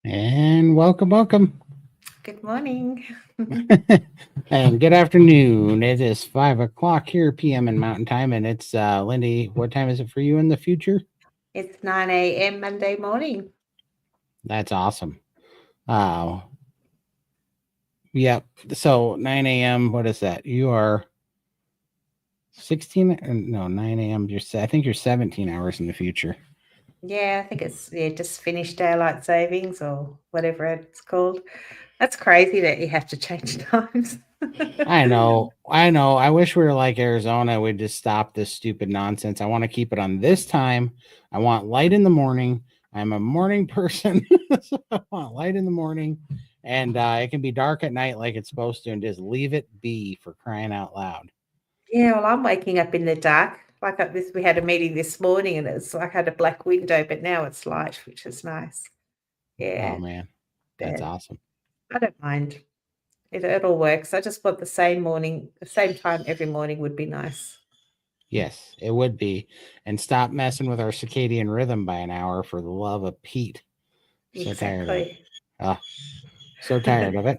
And welcome. Good morning. And good afternoon. It is 5 o'clock here PM in Mountain Time, and it's Lindy. What time is it for you in the future? It's 9 a.m. Monday morning. That's awesome. Uh yep. So 9 a.m. What is that? You are 16 no 9 a.m. I think you're 17 hours in the future. Yeah, I think it's just finished daylight savings or whatever it's called. That's crazy that you have to change times. I know. I wish we were like Arizona. We'd just stop this stupid nonsense. I want to keep it on this time. I want light in the morning. I'm a morning person. So I want light in the morning. And it can be dark at night like it's supposed to, and just leave it be, for crying out loud. Yeah, well, I'm waking up in the dark. Like we had a meeting this morning, and it's like I had a black window, but now it's light, which is nice. Oh Yeah, man, that's but awesome. I don't mind. It all works. I just want the same morning, the same time every morning would be nice. Yes, it would be. And stop messing with our circadian rhythm by an hour, for the love of Pete. So tired of it. Exactly. Oh, so tired of it.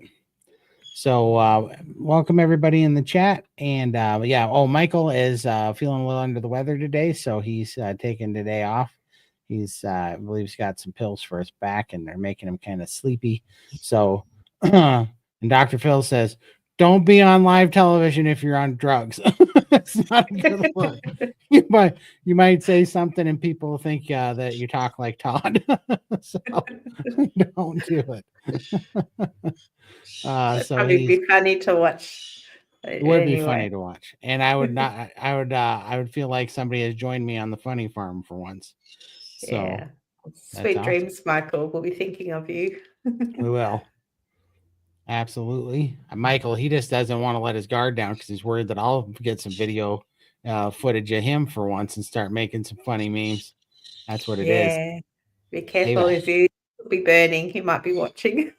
So, welcome everybody in the chat. And yeah, Michael is feeling a little under the weather today, so he's taking today off. I believe he's got some pills for his back, and they're making him kind of sleepy. So, and Dr. Phil says, don't be on live television if you're on drugs. It's not a good look. You might say something, and people think that you talk like Todd. So, don't do it. That'd So probably he's be funny to watch It would be funny anyway. to watch, and I would not. I would feel like somebody has joined me on the funny farm for once. So Yeah. that's Sweet awesome. dreams, Michael. We'll be thinking of you. We will, absolutely. Michael, he just doesn't want to let his guard down because he's worried that I'll get some video footage of him for once and start making some funny memes. That's what it is. Yeah. Be Hey, careful if you will be burning. He might be watching.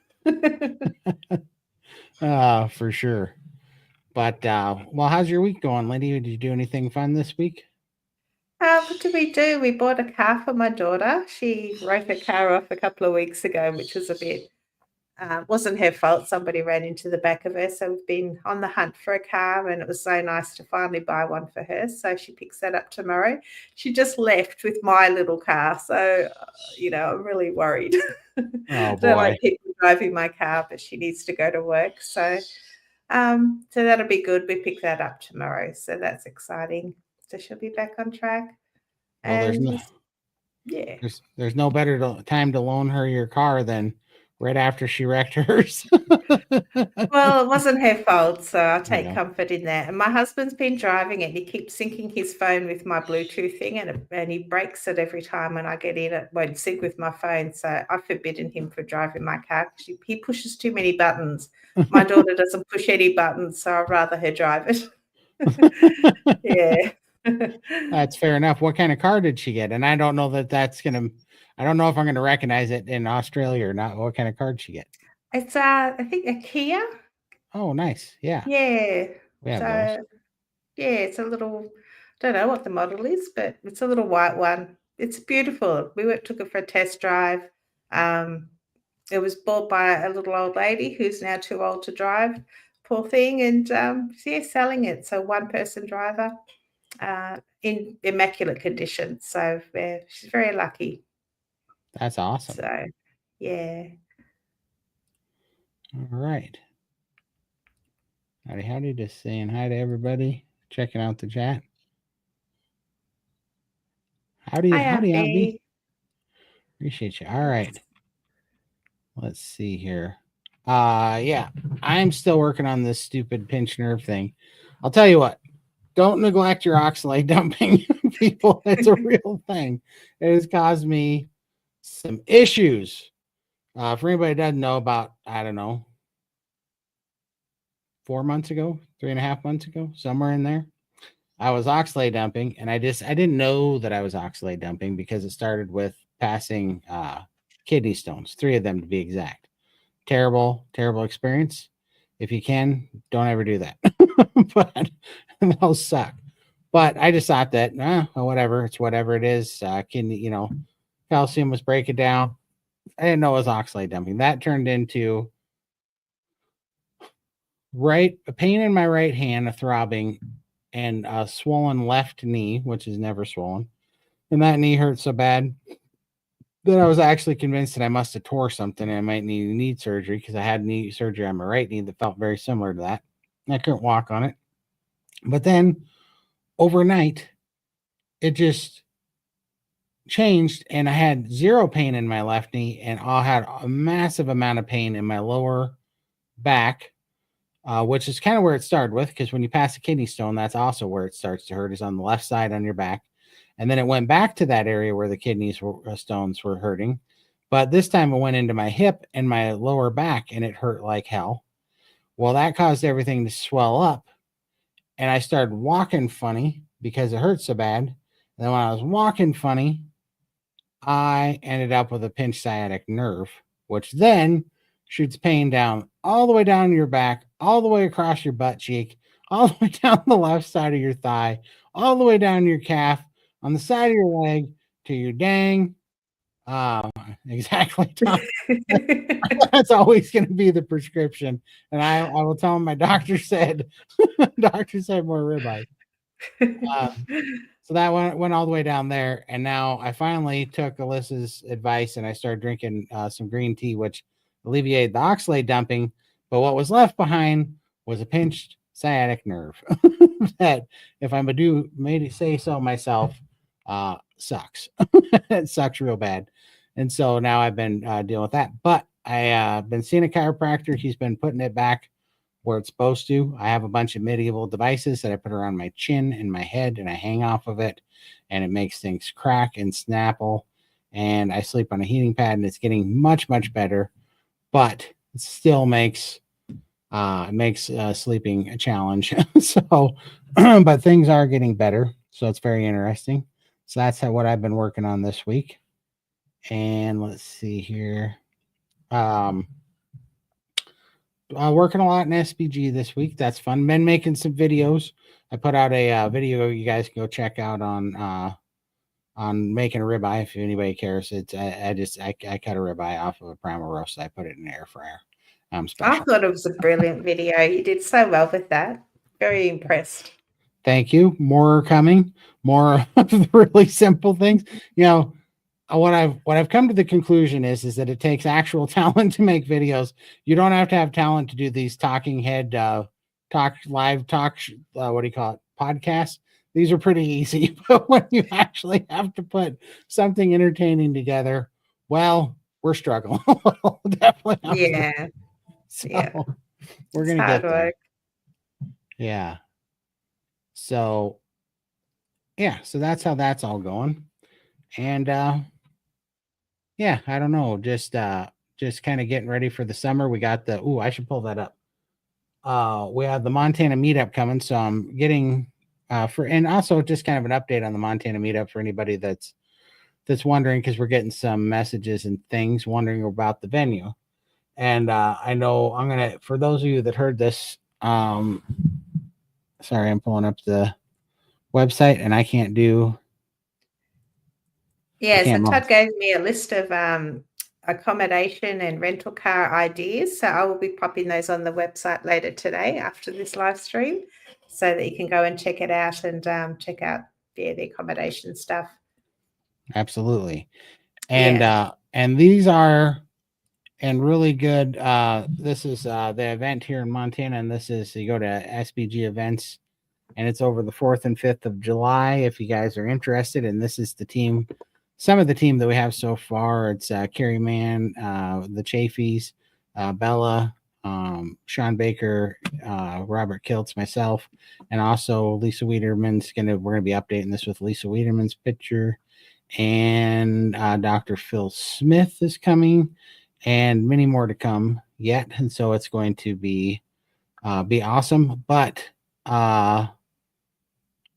for sure. But well, how's your week going, Lindy? Did you do anything fun this week? What did we do? We bought a car for my daughter. She wrote her car off a couple of weeks ago, which was a bit wasn't her fault. Somebody ran into the back of her. So we've been on the hunt for a car, and it was so nice to finally buy one for her. So she picks that up tomorrow. She just left with my little car. So, I'm really worried. Oh Don't like boy, people driving my car, but she needs to go to work. So that'll be good. We pick that up tomorrow. So that's exciting. So she'll be back on track. well, And yeah. there's no better time to loan her your car than right after she wrecked hers. Well, it wasn't her fault, so I take Yeah. comfort in that. And my husband's been driving it, and he keeps syncing his phone with my Bluetooth thing, and he breaks it every time when I get in. It won't sync with my phone, so I've forbidden him from driving my car. He pushes too many buttons. My daughter doesn't push any buttons, so I'd rather her drive it. Yeah. That's fair enough. What kind of car did she get? And I don't know I don't know if I'm gonna recognize it in Australia or not. What kind of car did she get? It's, I think a Kia? Oh, nice. Yeah, Yeah. we have those. So, yeah, it's a little don't know what the model is, but it's a little white one. It's beautiful. We took it for a test drive. Um, it was bought by a little old lady who's now too old to drive, poor thing, and, she's selling it. So one-person driver, in immaculate condition. So, she's very lucky. That's awesome. So, yeah. All right. Howdy, just saying hi to everybody. Checking out the chat. Hi, Howdy, Abby. Abby. Appreciate you. All right. Let's see here. Yeah, I'm still working on this stupid pinched nerve thing. I'll tell you what, don't neglect your oxalate dumping, people. It's a real thing. It has caused me some issues. For anybody that doesn't know, about, I don't know, 4 months ago, 3.5 months ago, somewhere in there, I was oxalate dumping, and I didn't know that I was oxalate dumping because it started with passing kidney stones, 3 of them to be exact. Terrible experience. If you can, don't ever do that. But they'll suck. But I just thought that, whatever, it's whatever it is. Kidney, calcium was breaking down. I didn't know it was oxalate dumping. That turned into a pain in my right hand, a throbbing, and a swollen left knee, which is never swollen. And that knee hurt so bad that I was actually convinced that I must have tore something and I might need knee surgery because I had knee surgery on my right knee that felt very similar to that. I couldn't walk on it. But then overnight, it just changed and I had zero pain in my left knee and I had a massive amount of pain in my lower back, which is kind of where it started with, because when you pass a kidney stone, that's also where it starts to hurt, is on the left side on your back. And then it went back to that area where the stones were hurting. But this time it went into my hip and my lower back and it hurt like hell. Well, that caused everything to swell up. And I started walking funny because it hurt so bad. And then when I was walking funny, I ended up with a pinched sciatic nerve, which then shoots pain down all the way down your back, all the way across your butt cheek, all the way down the left side of your thigh, all the way down your calf, on the side of your leg to your dang. Exactly, Tom. That's always going to be the prescription. And I will tell him my doctor said more ribeye. So that went all the way down there. And now I finally took Alyssa's advice and I started drinking some green tea, which alleviated the oxalate dumping. But what was left behind was a pinched sciatic nerve that, if I'm to say so myself, sucks. It sucks real bad. And so now I've been dealing with that. But I've been seeing a chiropractor. He's been putting it back where it's supposed to. I have a bunch of medieval devices that I put around my chin and my head and I hang off of it and it makes things crack and snapple. And I sleep on a heating pad and it's getting much, much better, but it still makes sleeping a challenge. So, but things are getting better. So it's very interesting. So that's what I've been working on this week. And let's see here. Working a lot in SPG this week. That's fun. Been making some videos. I put out a video you guys can go check out on making a ribeye if anybody cares. It's I cut a ribeye off of a primal roast. I put it in the air fryer. I'm I special. thought it was a brilliant video. You did so well with that. Very impressed. Thank you. More are coming. More of the really simple things. You know, what I've come to the conclusion is that it takes actual talent to make videos. You don't have to have talent to do these talking head what do you call it, podcasts. These are pretty easy, but when you actually have to put something entertaining together, well, we're struggling. Definitely. Yeah. So Yeah. we're It's gonna hard get there. work. Yeah. So so that's how that's all going. And yeah, I don't know. Just kind of getting ready for the summer. We got I should pull that up. We have the Montana meetup coming, so I'm getting and also just kind of an update on the Montana meetup for anybody that's wondering, because we're getting some messages and things wondering about the venue. And I know I'm gonna, for those of you that heard this, sorry, I'm pulling up the website and I can't do. Yeah, so Todd gave me a list of accommodation and rental car ideas. So I will be popping those on the website later today after this live stream, so that you can go and check it out and check out the accommodation stuff. Absolutely. And and these are really good. This is the event here in Montana, and this is, you go to SBG events, and it's over the 4th and 5th of July if you guys are interested. And this is the team, some of the team that we have so far. It's Carrie Mann, the Chafies, Bella, Sean Baker, Robert Kiltz, myself, and also Lisa Wiederman's we're gonna be updating this with Lisa Wiederman's picture, and Dr. Phil Smith is coming, and many more to come yet. And so it's going to be awesome. But I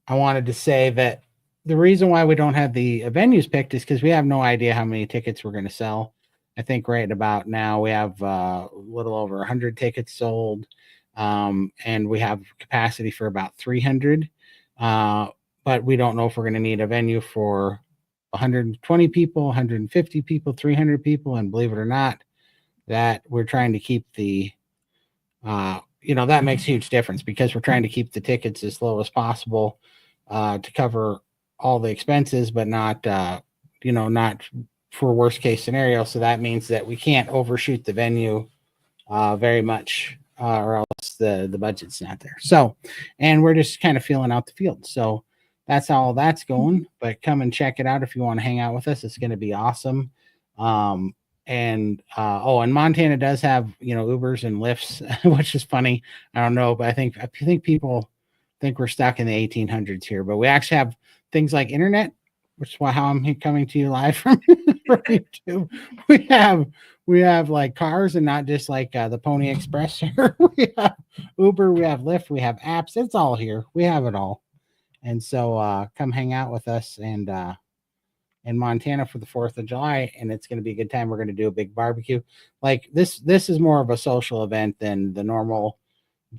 wanted to say that the reason why we don't have the venues picked is because we have no idea how many tickets we're going to sell. I think right about now we have a little over 100 tickets sold, and we have capacity for about 300. But we don't know if we're going to need a venue for 120 people, 150 people, 300 people, and believe it or not, that we're trying to keep the that makes a huge difference because we're trying to keep the tickets as low as possible to cover all the expenses, but not not for worst case scenario. So that means that we can't overshoot the venue very much, or else the budget's not there. So, and we're just kind of feeling out the field. So that's how all that's going. But come and check it out if you want to hang out with us. It's going to be awesome. And Montana does have Ubers and Lyfts, which is funny. I don't know, but I think people think we're stuck in the 1800s here. But we actually have things like internet, which is how I'm coming to you live from YouTube. We have like cars and not just like the Pony Express here. We have Uber, we have Lyft, we have apps. It's all here. We have it all. And so come hang out with us and in Montana for the 4th of July, and it's going to be a good time. We're going to do a big barbecue. Like this is more of a social event than the normal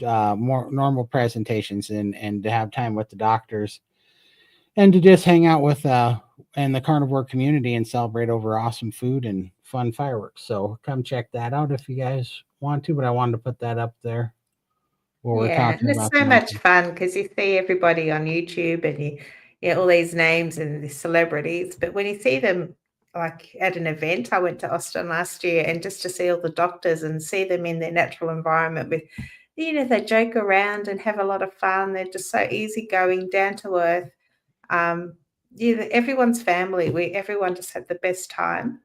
more normal presentations, and to have time with the doctors and to just hang out with and the carnivore community and celebrate over awesome food and fun fireworks. So come check that out if you guys want to, but I wanted to put that up there while we're Yeah, talking and it's about so the much mountain. fun because you see everybody on YouTube and you get all these names and these celebrities, but when you see them like at an event, I went to Austin last year and just to see all the doctors and see them in their natural environment with, they joke around and have a lot of fun. They're just so easygoing, down to earth. Everyone's family. Everyone just had the best time.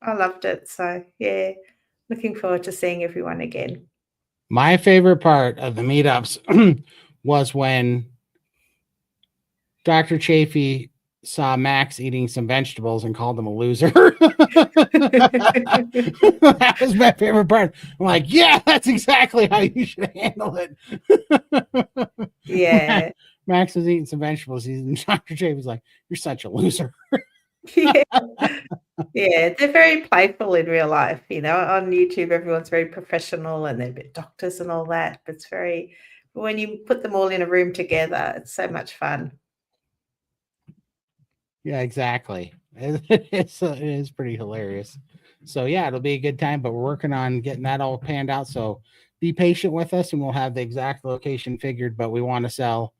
I loved it. So yeah, looking forward to seeing everyone again. My favorite part of the meetups was when Dr. Chafee saw Max eating some vegetables and called him a loser. That was my favorite part. I'm like, yeah, that's exactly how you should handle it. Yeah. Max was eating some vegetables. Dr. Chafee's like, you're such a loser. Yeah. Yeah, they're very playful in real life, on YouTube, everyone's very professional and they're doctors and all that, but when you put them all in a room together, it's so much fun. Yeah, exactly. It is pretty hilarious. So yeah, it'll be a good time, but we're working on getting that all panned out. So be patient with us and we'll have the exact location figured, but we want to sell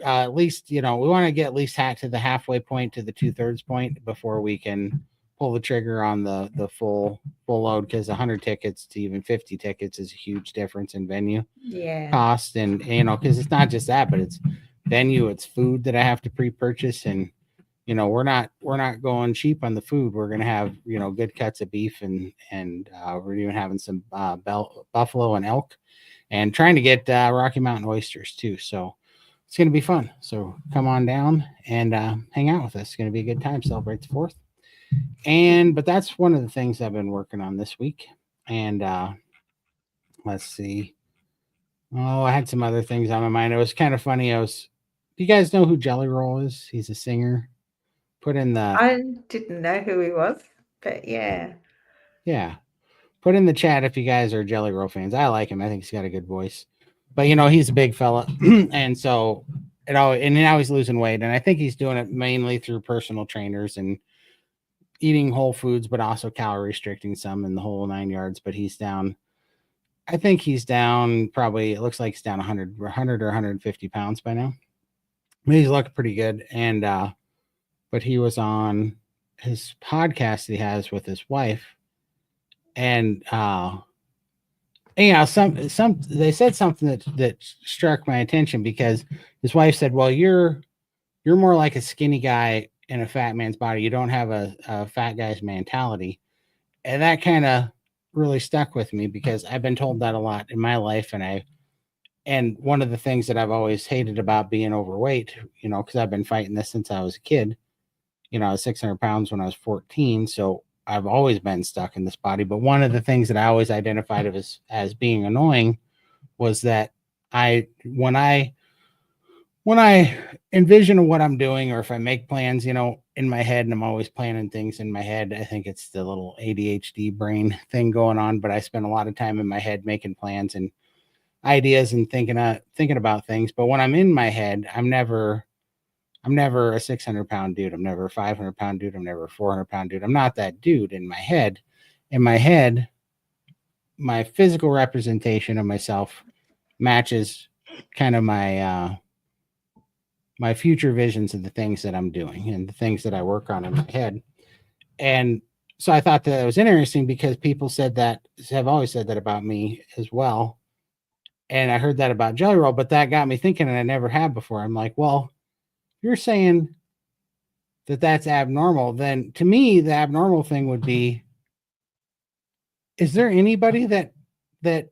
at least, we want to get at least to the halfway point to the 2/3 point before we can pull the trigger on the full load, because 100 tickets to even 50 tickets is a huge difference in venue cost. And because it's not just that, but it's venue, it's food that I have to pre-purchase, and we're not going cheap on the food. We're going to have good cuts of beef, and we're even having some buffalo and elk, and trying to get Rocky Mountain oysters too. So it's going to be fun. So come on down and hang out with us. It's going to be a good time. Celebrate the 4th. But that's one of the things I've been working on this week. And let's see. Oh, I had some other things on my mind. It was kind of funny. Do you guys know who Jelly Roll is? He's a singer. I didn't know who he was, but yeah. Yeah. Put in the chat if you guys are Jelly Roll fans. I like him. I think he's got a good voice. But he's a big fella. And so now he's losing weight. And I think he's doing it mainly through personal trainers and eating whole foods, but also calorie restricting some in the whole 9 yards. But I think he's down probably, it looks like he's down 100 or 150 pounds by now. I mean, he's looking pretty good. And, but he was on his podcast that he has with his wife. And, some they said something that struck my attention, because his wife said, well, you're more like a skinny guy in a fat man's body. You don't have a fat guy's mentality. And that kind of really stuck with me, because I've been told that a lot in my life. And one of the things that I've always hated about being overweight, because I've been fighting this since I was a kid. I was 600 pounds when I was 14. So I've always been stuck in this body. But one of the things that I always identified as being annoying was that when I envision what I'm doing, or if I make plans, in my head, and I'm always planning things in my head, I think it's the little ADHD brain thing going on, but I spend a lot of time in my head making plans and ideas and thinking about things. But when I'm in my head, I'm I'm never a 600-pound dude. I'm never a 500-pound dude. I'm never a 400-pound dude. I'm not that dude in my head. In my head, my physical representation of myself matches kind of my my future visions of the things that I'm doing and the things that I work on in my head. And so I thought that it was interesting because people said that, have always said that about me as well. And I heard that about Jelly Roll, but that got me thinking, and I never had before. I'm like, well, you're saying that that's abnormal, then to me, the abnormal thing would be, is there anybody that that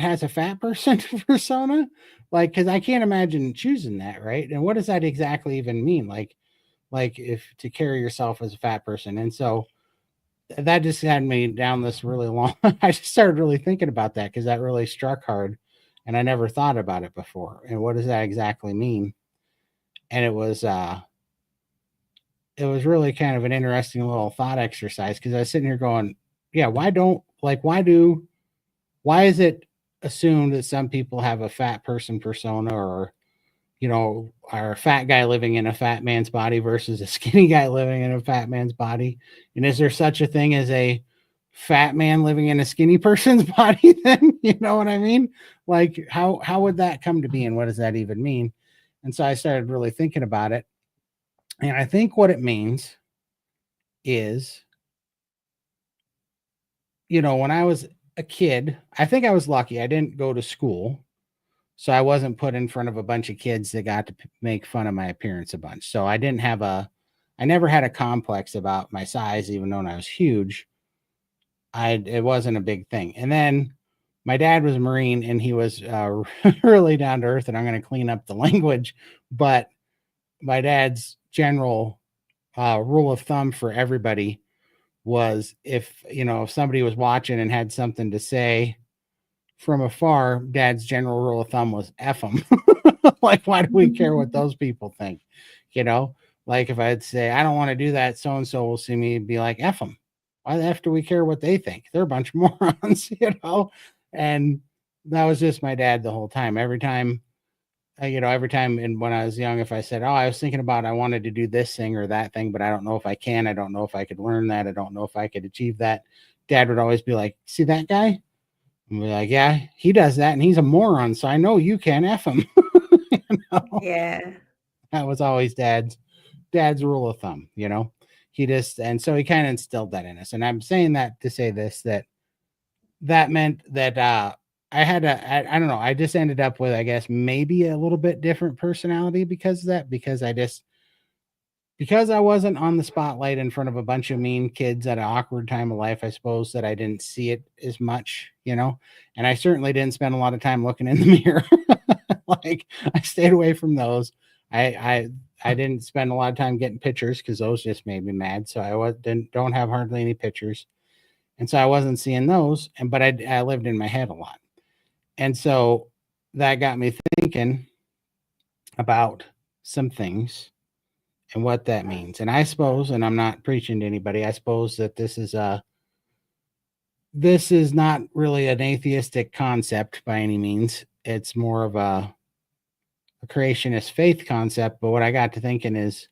has a fat person persona? Like, because I can't imagine choosing that, right? And what does that exactly even mean? Like if to carry yourself as a fat person. And so that just had me down this really long. I just started really thinking about that because that really struck hard, and I never thought about it before. And what does that exactly mean? And it was really kind of an interesting little thought exercise because I was sitting here going, yeah, why is it assumed that some people have a fat person persona, or are a fat guy living in a fat man's body versus a skinny guy living in a fat man's body? And is there such a thing as a fat man living in a skinny person's body then? You know what I mean? Like how would that come to be, and what does that even mean? And so I started really thinking about it. And I think what it means is, when I was a kid, I think I was lucky. I didn't go to school. So I wasn't put in front of a bunch of kids that got to make fun of my appearance a bunch. So I never had a complex about my size, even though I was huge. It wasn't a big thing. And then my dad was a Marine, and he was really down to earth, and I'm going to clean up the language, but my dad's general rule of thumb for everybody was, if somebody was watching and had something to say from afar, dad's general rule of thumb was F them. Like, why do we care what those people think? Like if I'd say, I don't want to do that, so and so will see me, be like, F them. Why the F do we care what they think? They're a bunch of morons. And that was just my dad the whole time. Every time, and when I was young, if I said, oh, I was thinking about, I wanted to do this thing or that thing, but I don't know if I can. I don't know if I could learn that. I don't know if I could achieve that. Dad would always be like, see that guy? And we're like, yeah, he does that, and he's a moron. So I know you can F him. Yeah. That was always dad's rule of thumb. And so he kind of instilled that in us. And I'm saying that to say this, that meant that I don't know, I just ended up with, I guess, maybe a little bit different personality because of that, because I wasn't on the spotlight in front of a bunch of mean kids at an awkward time of life. I suppose that I didn't see it as much, and I certainly didn't spend a lot of time looking in the mirror. Like, I stayed away from those. I didn't spend a lot of time getting pictures because those just made me mad. So don't have hardly any pictures. And so I wasn't seeing those. But I lived in my head a lot. And so that got me thinking about some things and what that means. And I suppose, and I'm not preaching to anybody, I suppose that this is not really an atheistic concept by any means. It's more of a creationist faith concept. But what I got to thinking is,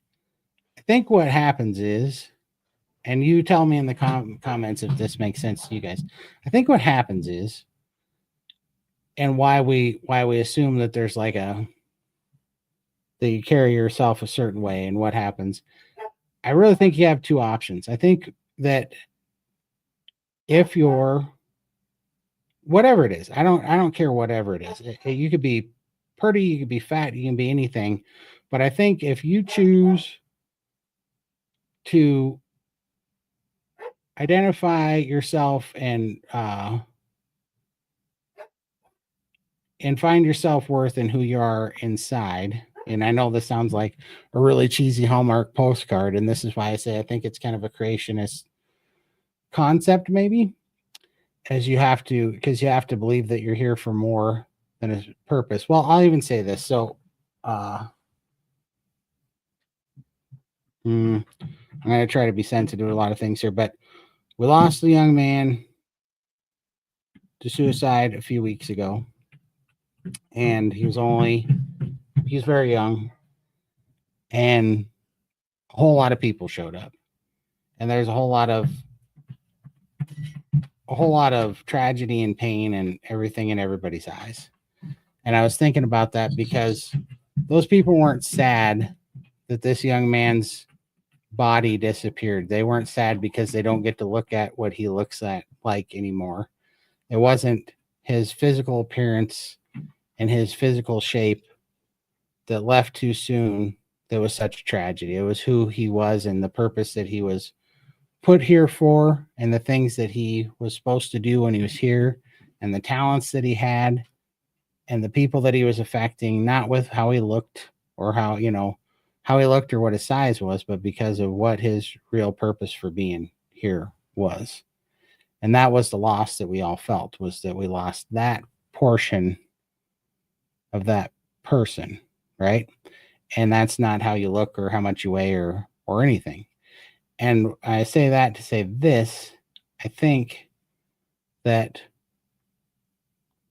I think what happens is, and you tell me in the comments if this makes sense to you guys. I think what happens is, and why we assume that there's like that you carry yourself a certain way, and what happens. I really think you have two options. I think that if you're whatever it is, I don't care whatever it is. You could be pretty, you could be fat, you can be anything. But I think if you choose to identify yourself and find your self-worth in who you are inside. And I know this sounds like a really cheesy Hallmark postcard, and this is why I say I think it's kind of a creationist concept, maybe, because you have to believe that you're here for more than a purpose. Well, I'll even say this. So I'm going to try to be sensitive to a lot of things here, but we lost a young man to suicide a few weeks ago, and he was very young. and a whole lot of people showed up, and there's a whole lot of tragedy and pain and everything in everybody's eyes. And I was thinking about that because those people weren't sad that this young man's body disappeared. They weren't sad because they don't get to look at what he looks like anymore. It wasn't his physical appearance and his physical shape that left too soon that was such a tragedy. It was who he was and the purpose that he was put here for, and the things that he was supposed to do when he was here, and the talents that he had, and the people that he was affecting, not with how he looked or how he looked or what his size was, but because of what his real purpose for being here was. And that was the loss that we all felt, was that we lost that portion of that person, right? And that's not how you look or how much you weigh or anything. And I say that to say this. I think that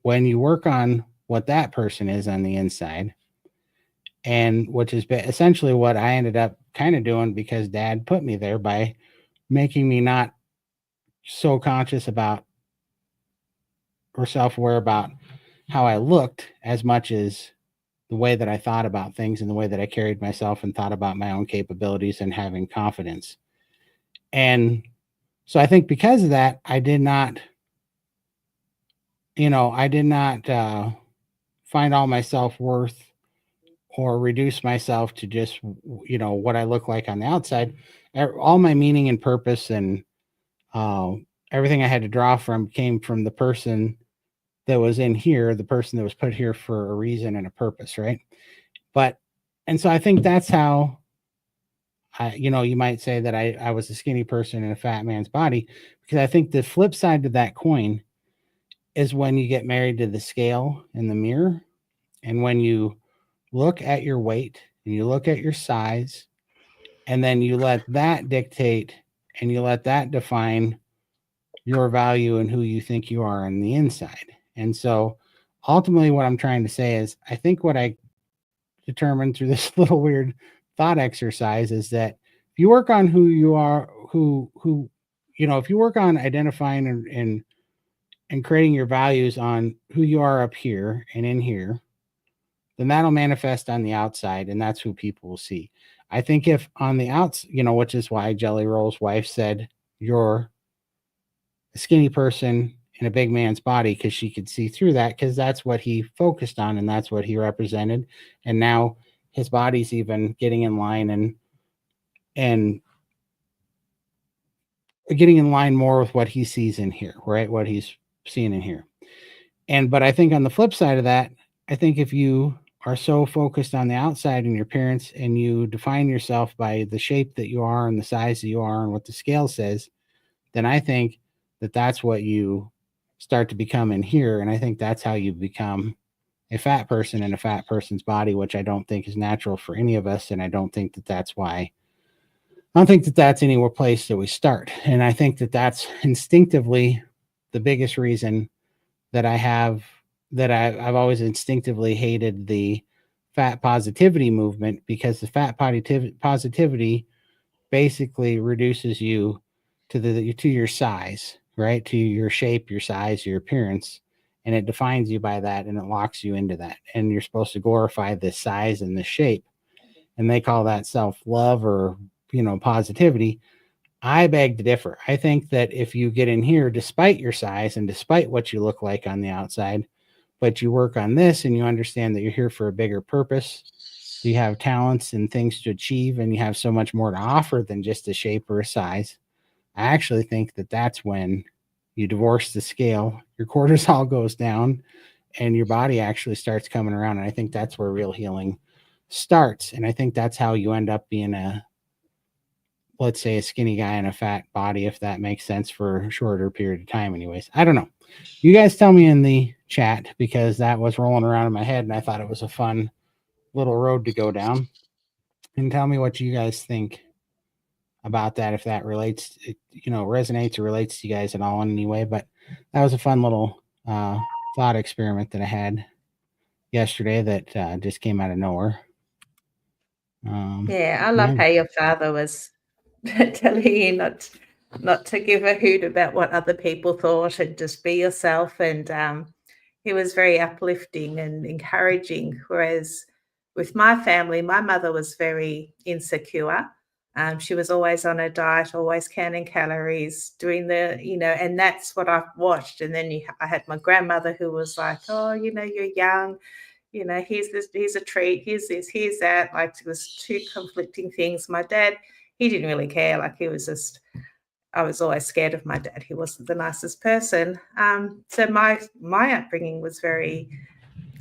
when you work on what that person is on the inside, and which is essentially what I ended up kind of doing because Dad put me there by making me not so conscious about or self-aware about how I looked as much as the way that I thought about things and the way that I carried myself and thought about my own capabilities and having confidence. And so I think because of that, I did not find all my self-worth or reduce myself to just what I look like on the outside. All my meaning and purpose and uh, everything I had to draw from came from the person that was in here, the person that was put here for a reason and a purpose, right? And so I think that's how you might say that I was a skinny person in a fat man's body, because I think the flip side to that coin is when you get married to the scale in the mirror, and when you look at your weight and you look at your size, and then you let that dictate and you let that define your value and who you think you are on the inside. And so ultimately what I'm trying to say is, I think what I determined through this little weird thought exercise is that if you work on who you are, if you work on identifying and creating your values on who you are up here and in here, then that'll manifest on the outside, and that's who people will see. I think if on the outs, which is why Jelly Roll's wife said you're a skinny person in a big man's body, because she could see through that, because that's what he focused on and that's what he represented. And now his body's even getting in line and getting in line more with what he sees in here, right? What he's seeing in here. But I think on the flip side of that, I think if you are so focused on the outside and your appearance, and you define yourself by the shape that you are and the size that you are and what the scale says, then I think that that's what you start to become in here. And I think that's how you become a fat person in a fat person's body, which I don't think is natural for any of us. And I don't think that that's anywhere place that we start. And I think that that's instinctively the biggest reason that I've always instinctively hated the fat positivity movement, because the fat positivity basically reduces you to your size, right? To your shape, your size, your appearance, and it defines you by that, and it locks you into that. And you're supposed to glorify the size and the shape, and they call that self-love or positivity. I beg to differ. I think that if you get in here, despite your size and despite what you look like on the outside, but you work on this and you understand that you're here for a bigger purpose, you have talents and things to achieve, and you have so much more to offer than just a shape or a size. I actually think that that's when you divorce the scale, your cortisol goes down, and your body actually starts coming around. And I think that's where real healing starts. And I think that's how you end up being let's say, a skinny guy in a fat body, if that makes sense for a shorter period of time. Anyways, I don't know. You guys tell me in the chat, because that was rolling around in my head and I thought it was a fun little road to go down. And tell me what you guys think about that, if that resonates or relates to you guys at all in any way. But that was a fun little thought experiment that I had yesterday that just came out of nowhere. Yeah, I love Yeah. how your father was telling you not to give a hoot about what other people thought and just be yourself. And he was very uplifting and encouraging. Whereas with my family, my mother was very insecure. She was always on a diet, always counting calories, doing and that's what I've watched. And then I had my grandmother who was like, "Oh, you're young, here's this, here's a treat, here's this, here's that." Like it was two conflicting things. My dad, he didn't really care. Like he was just, I was always scared of my dad. He wasn't the nicest person. So my upbringing was very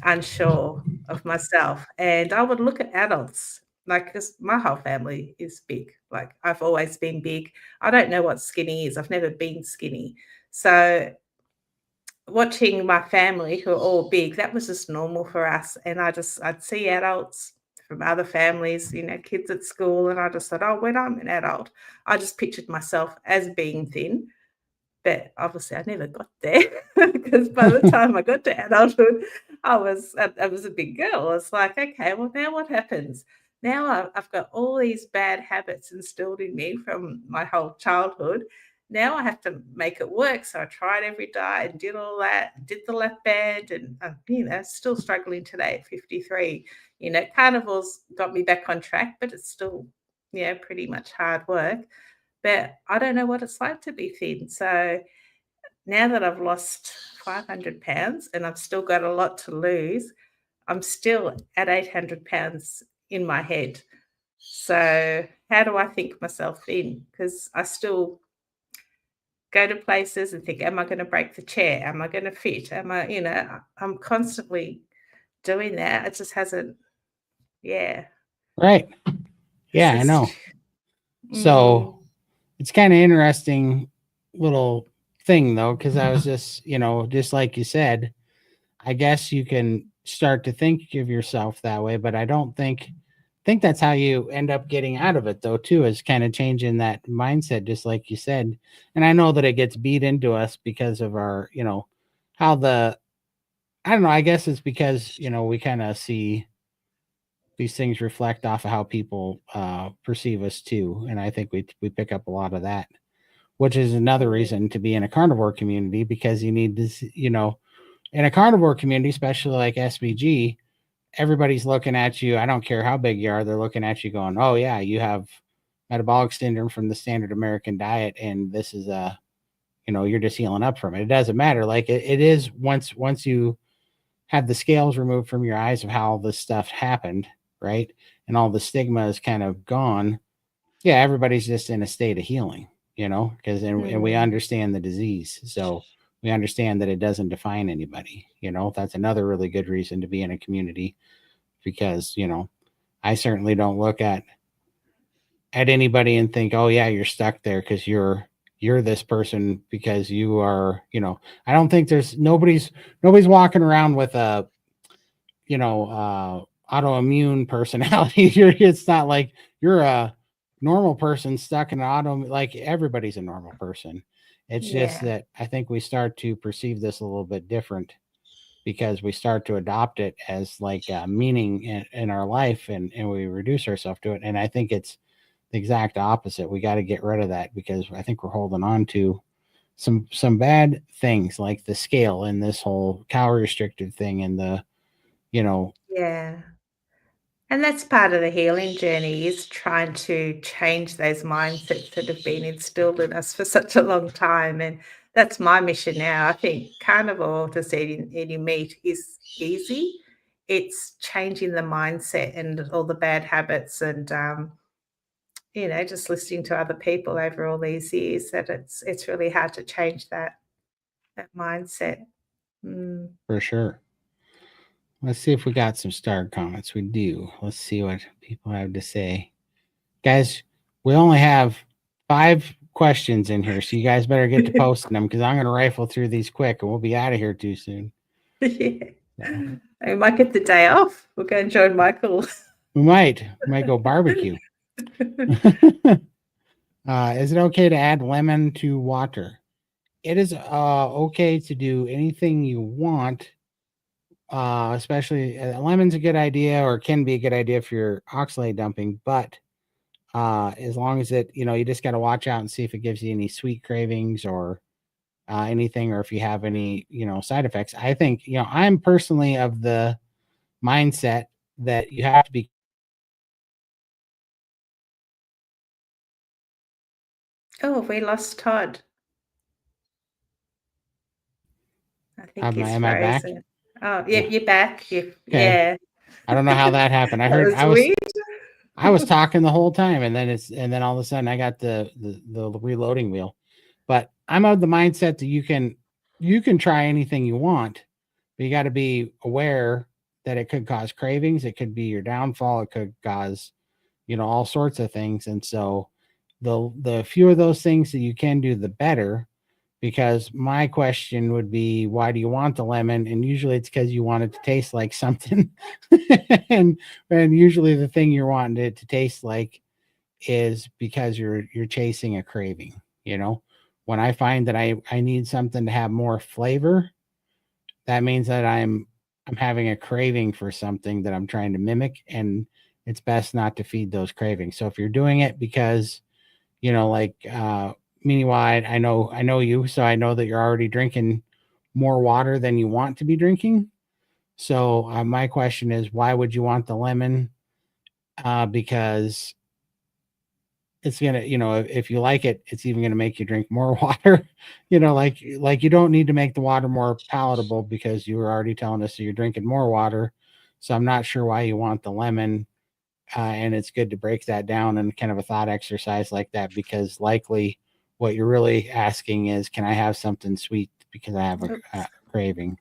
unsure of myself, and I would look at adults like because my whole family is big. Like I've always been big. I don't know what skinny is. I've never been skinny. So watching my family who are all big, that was just normal for us. And I'd see adults from other families, kids at school, and I just thought, oh, when I'm an adult, I just pictured myself as being thin. But obviously, I never got there because by the time I got to adulthood, I was a big girl. It's like, okay, well, now what happens? Now I've got all these bad habits instilled in me from my whole childhood. Now I have to make it work. So I tried every diet and did all that, did the lap band, and still struggling today at 53. Carnivore's got me back on track, but it's still, pretty much hard work. But I don't know what it's like to be thin. So now that I've lost 500 pounds and I've still got a lot to lose, I'm still at 800 pounds in my head. So how do I think myself thin? Because I still go to places and think, am I going to break the chair? Am I going to fit? I'm constantly doing that. It just hasn't, yeah. Right. It's Yeah, I just, know. So it's kind of interesting little thing though, because I was just, just like you said, I guess you can start to think of yourself that way, but I don't think that's how you end up getting out of it though too, is kind of changing that mindset, just like you said. And I know that it gets beat into us because of our, how I don't know, I guess it's because, we kind of see these things reflect off of how people perceive us too. And I think we pick up a lot of that, which is another reason to be in a carnivore community, because you need this, in a carnivore community, especially like SBG, everybody's looking at you. I don't care how big you are, they're looking at you going, oh yeah, you have metabolic syndrome from the standard American diet, and this is you're just healing up from it. It doesn't matter. Like it is once you have the scales removed from your eyes of how this stuff happened, right? And all the stigma is kind of gone. Yeah, everybody's just in a state of healing, because and we understand the disease. So we understand that it doesn't define anybody. That's another really good reason to be in a community, because, I certainly don't look at anybody and think, oh yeah, you're stuck there because you're this person, because you are, I don't think there's nobody's walking around with a autoimmune personality. It's not like you're a normal person stuck in an like everybody's a normal person. It's just yeah. that I think we start to perceive this a little bit different, because we start to adopt it as like a meaning in our life, and we reduce ourselves to it. And I think it's the exact opposite. We got to get rid of that, because I think we're holding on to some bad things, like the scale and this whole calorie restricted thing, and the you know Yeah. And that's part of the healing journey is trying to change those mindsets that have been instilled in us for such a long time. And that's my mission now. I think carnivore, just eating meat, is easy. It's changing the mindset and all the bad habits and just listening to other people over all these years that it's really hard to change that mindset. Mm. for sure. Let's see if we got some star comments. We do. Let's see what people have to say. Guys, we only have 5 questions in here, so you guys better get to posting them, because I'm going to rifle through these quick and we'll be out of here too soon. Yeah. So, I might get the day off. We'll go and join Michael. we might go barbecue. Is it okay to add lemon to water? It is okay to do anything you want especially lemon's a good idea, or can be a good idea if you're oxalate dumping, but as long as it, you just got to watch out and see if it gives you any sweet cravings or anything, or if you have any, side effects. I think, I'm personally of the mindset that you have to be. Oh, we lost Todd. I think he's Am I back? frozen. Oh, yeah, you're back. Okay. Yeah. I don't know how that happened. I That heard was weird. I was talking the whole time, and then all of a sudden I got the reloading wheel. But I'm of the mindset that you can try anything you want, but you got to be aware that it could cause cravings. It could be your downfall. It could cause, all sorts of things. And so the fewer of those things that you can do, the better. Because my question would be, why do you want the lemon? And usually it's because you want it to taste like something. and and usually the thing you're wanting it to taste like is because you're chasing a craving. When I find that I need something to have more flavor, that means that I'm having a craving for something that I'm trying to mimic, and it's best not to feed those cravings. So if you're doing it because, like Meanie Wide, I know you, so I know that you're already drinking more water than you want to be drinking. So my question is, why would you want the lemon? Because it's gonna, if you like it, it's even gonna make you drink more water. Like you don't need to make the water more palatable because you were already telling us that you're drinking more water. So I'm not sure why you want the lemon. And it's good to break that down and kind of a thought exercise like that, because likely what you're really asking is, can I have something sweet because I have a Oops. craving?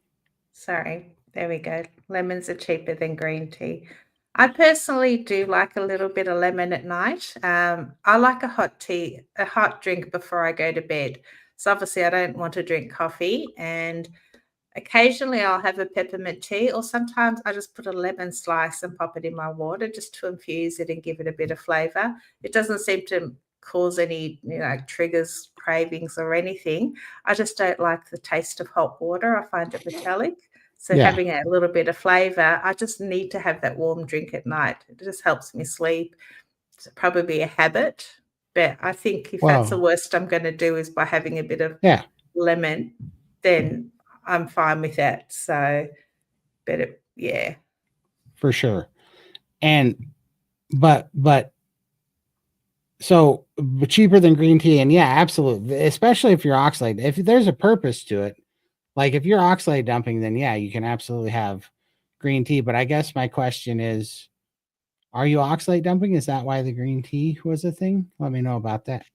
Sorry. There we go. Lemons are cheaper than green tea. I personally do like a little bit of lemon at night. I like a hot drink before I go to bed. So obviously I don't want to drink coffee, and occasionally I'll have a peppermint tea, or sometimes I just put a lemon slice and pop it in my water just to infuse it and give it a bit of flavor. It doesn't seem to cause any, triggers, cravings, or anything. I just don't like the taste of hot water. I find it metallic. So Yeah. having a little bit of flavor, I just need to have that warm drink at night. It just helps me sleep. It's probably a habit, but I think if that's the Well, worst I'm going to do is by having a bit of yeah, lemon, then I'm fine with that. So, yeah. for sure. And but so cheaper than green tea, and yeah, absolutely. Especially if you're oxalate. If there's a purpose to it, like if you're oxalate dumping, then yeah, you can absolutely have green tea. But I guess my question is, are you oxalate dumping? Is that why the green tea was a thing? Let me know about that.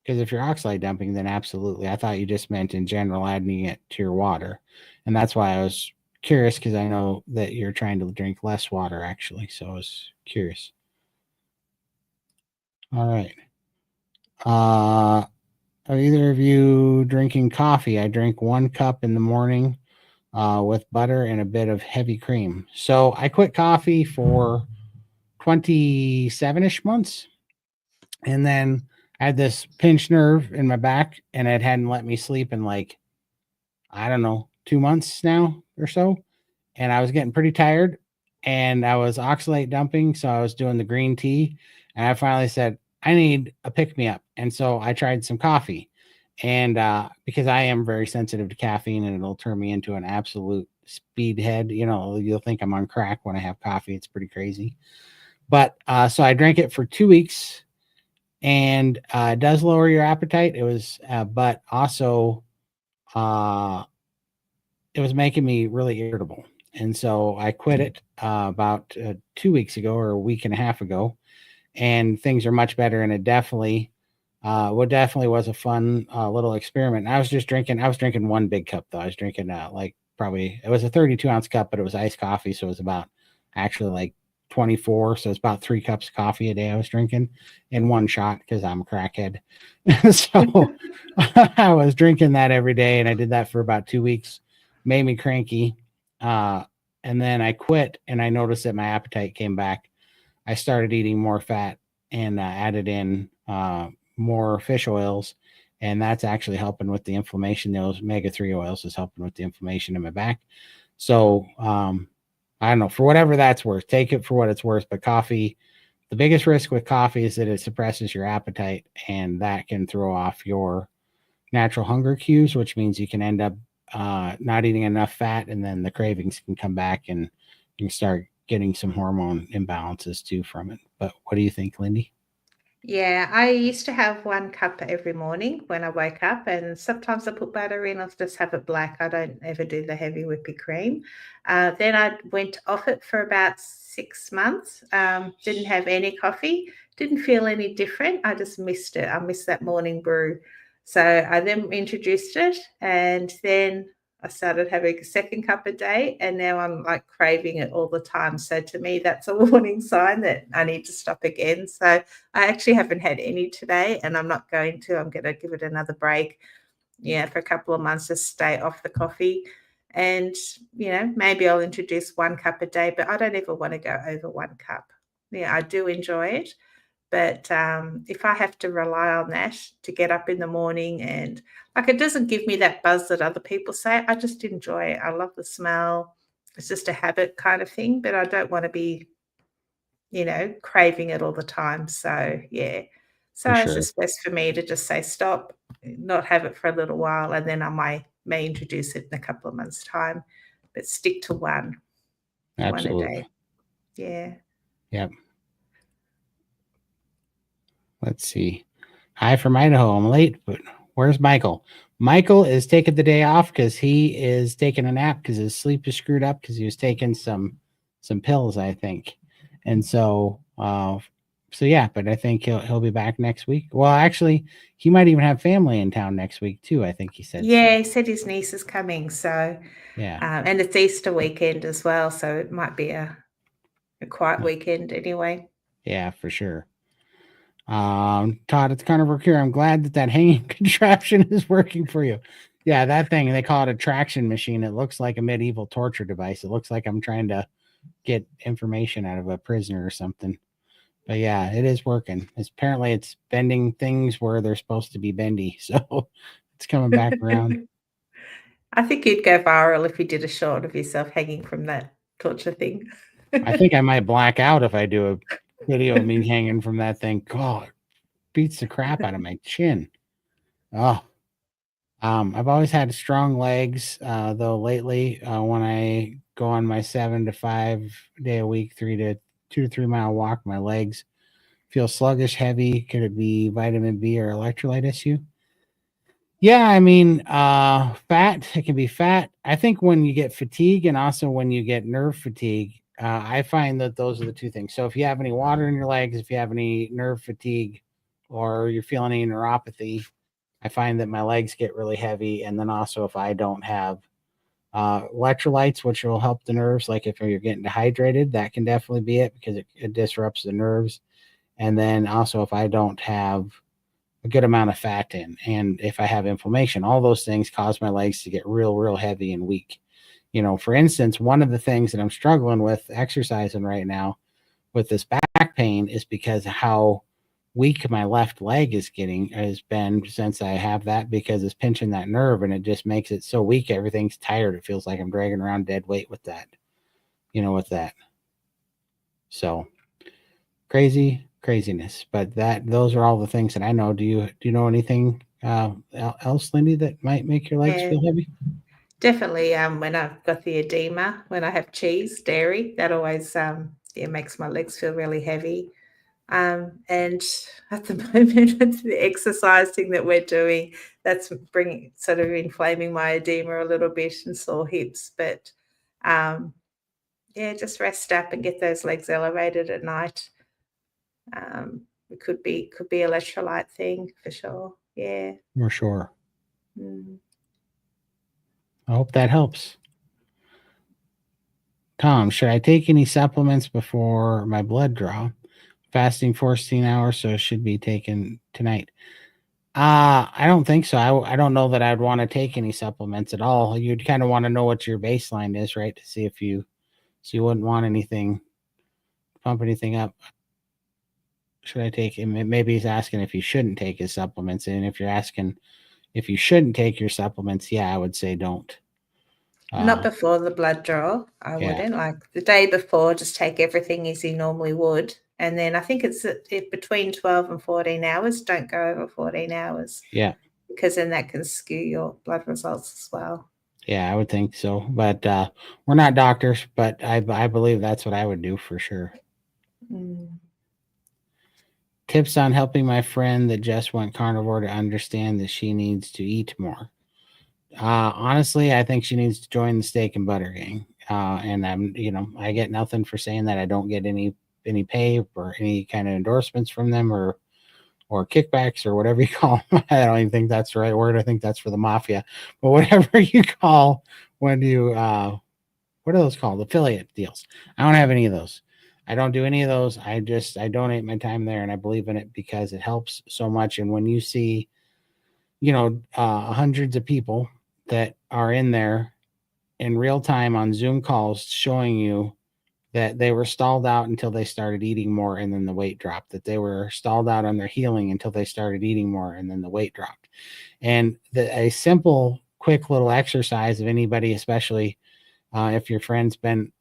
Because if you're oxalate dumping, then absolutely. I thought you just meant in general adding it to your water. And that's why I was curious, because I know that you're trying to drink less water actually. So I was curious. All right. Are either of you drinking coffee? I drink 1 cup in the morning with butter and a bit of heavy cream. So I quit coffee for 27-ish months. And then I had this pinched nerve in my back, and it hadn't let me sleep in like, I don't know, 2 months now or so. And I was getting pretty tired, and I was oxalate dumping. So I was doing the green tea, and I finally said, I need a pick me up. And so I tried some coffee. And because I am very sensitive to caffeine, and it'll turn me into an absolute speedhead. You'll think I'm on crack when I have coffee. It's pretty crazy. But so I drank it for 2 weeks, and it does lower your appetite. It was, but also, uh, it was making me really irritable. And so I quit it about 2 weeks ago, or a week and a half ago, and things are much better. And it definitely, definitely was a fun little experiment. And I was drinking 1 big cup though. I was drinking like probably, it was a 32-ounce cup, but it was iced coffee. So it was about actually like 24. So it's about 3 cups of coffee a day I was drinking in one shot, because I'm a crackhead. So I was drinking that every day, and I did that for about 2 weeks. Made me cranky. Uh, and then I quit, and I noticed that my appetite came back. I started eating more fat, and added in more fish oils, and that's actually helping with the inflammation. Those omega-3 oils is helping with the inflammation in my back. So I don't know, for whatever that's worth, take it for what it's worth. But coffee, the biggest risk with coffee is that it suppresses your appetite, and that can throw off your natural hunger cues, which means you can end up not eating enough fat, and then the cravings can come back, and you can start getting some hormone imbalances too from it. But what do you think, Lindy? Yeah, I used to have 1 cup every morning when I wake up, and sometimes I put butter in. I'll just have it black. I don't ever do the heavy whipping cream. Then I went off it for about 6 months. Didn't have any coffee. Didn't feel any different. I just missed it. I missed that morning brew. So I then introduced it, and then I started having a 2nd cup a day, and now I'm like craving it all the time. So to me, that's a warning sign that I need to stop again. So I actually haven't had any today, and I'm not going to. I'm going to give it another break, for a couple of months to stay off the coffee. And, maybe I'll introduce 1 cup a day, but I don't ever want to go over 1 cup. Yeah, I do enjoy it. But if I have to rely on that to get up in the morning, and like, it doesn't give me that buzz that other people say, I just enjoy it. I love the smell. It's just a habit kind of thing, but I don't want to be, craving it all the time. So, yeah. So For it's sure. just best for me to just say stop, not have it for a little while, and then I may introduce it in a couple of months' time, but stick to one a Absolutely. day. Yeah. Yep. Let's see. Hi from Idaho. I'm late, but where's Michael? Michael is taking the day off because he is taking a nap because his sleep is screwed up because he was taking some pills, I think. And so yeah, but I think he'll be back next week. Well, actually, he might even have family in town next week too. I think he said so. Yeah, he said his niece is coming, so Yeah. and it's Easter weekend as well, so it might be a quiet weekend anyway. Yeah, for sure. Todd, it's Carnivore here. I'm glad that hanging contraption is working for you. Yeah, that thing, they call it a traction machine. It looks like a medieval torture device. It looks like I'm trying to get information out of a prisoner or something. But yeah, it is working. Apparently it's bending things where they're supposed to be bendy. So it's coming back around. I think you'd go viral if you did a shot of yourself hanging from that torture thing. I think I might black out if I do a video of me hanging from that thing. God, it beats the crap out of my chin. Oh, I've always had strong legs, though lately, when I go on my 7 to 5 day a week, 2 to 3 mile walk, my legs feel sluggish, heavy. Could it be vitamin B or electrolyte issue? Yeah, I mean, fat, it can be fat. I think when you get fatigue and also when you get nerve fatigue, I find that those are the two things. So if you have any water in your legs, if you have any nerve fatigue, or you're feeling any neuropathy, I find that my legs get really heavy. And then also if I don't have electrolytes, which will help the nerves, like if you're getting dehydrated, that can definitely be it because it disrupts the nerves. And then also if I don't have a good amount of fat in, and if I have inflammation, all those things cause my legs to get real heavy and weak. For instance, one of the things that I'm struggling with exercising right now with this back pain is because of how weak my left leg has been since I have that, because it's pinching that nerve and it just makes it so weak. Everything's tired. It feels like I'm dragging around dead weight with that, with that. So craziness. But those are all the things that I know. Do you know anything else, Lindy, that might make your legs Yeah, feel heavy? definitely, when I've got the edema, when I have cheese, dairy, that always, makes my legs feel really heavy. And at the moment, the exercising that we're doing, that's bringing sort of inflaming my edema a little bit and sore hips. But yeah, just rest up and get those legs elevated at night. It could be electrolyte thing for sure. Yeah. For sure. Mm. I hope that helps. Tom, should I take any supplements before my blood draw? Fasting 14 hours, so it should be taken tonight. I don't think so. I don't know that I'd want to take any supplements at all. You'd kind of want to know what your baseline is, right? To see so you wouldn't want pump anything up. should I take? And maybe he's asking if you shouldn't take his supplements. And if you're asking if you shouldn't take your supplements, yeah, I would say don't. Not before the blood draw. I Yeah. wouldn't. Like the day before, just take everything as you normally would. And then I think it's between 12 and 14 hours. Don't go over 14 hours. Yeah. Because then that can skew your blood results as well. Yeah, I would think so. But we're not doctors, but I believe that's what I would do for sure. Tips on helping my friend that just went carnivore to understand that she needs to eat more. Honestly, I think she needs to join the steak and butter gang. And I get nothing for saying that. I don't get any pay or any kind of endorsements from them or kickbacks or whatever you call them. I don't even think that's the right word. I think that's for the mafia. But whatever you call when you what are those called? Affiliate deals. I don't have any of those. I don't do any of those. I donate my time there, and I believe in it because it helps so much. And when you see, hundreds of people that are in there in real time on Zoom calls showing you that they were stalled out until they started eating more and then the weight dropped, that they were stalled out on their healing until they started eating more and then the weight dropped. And a simple, quick little exercise of anybody, especially if your friend's been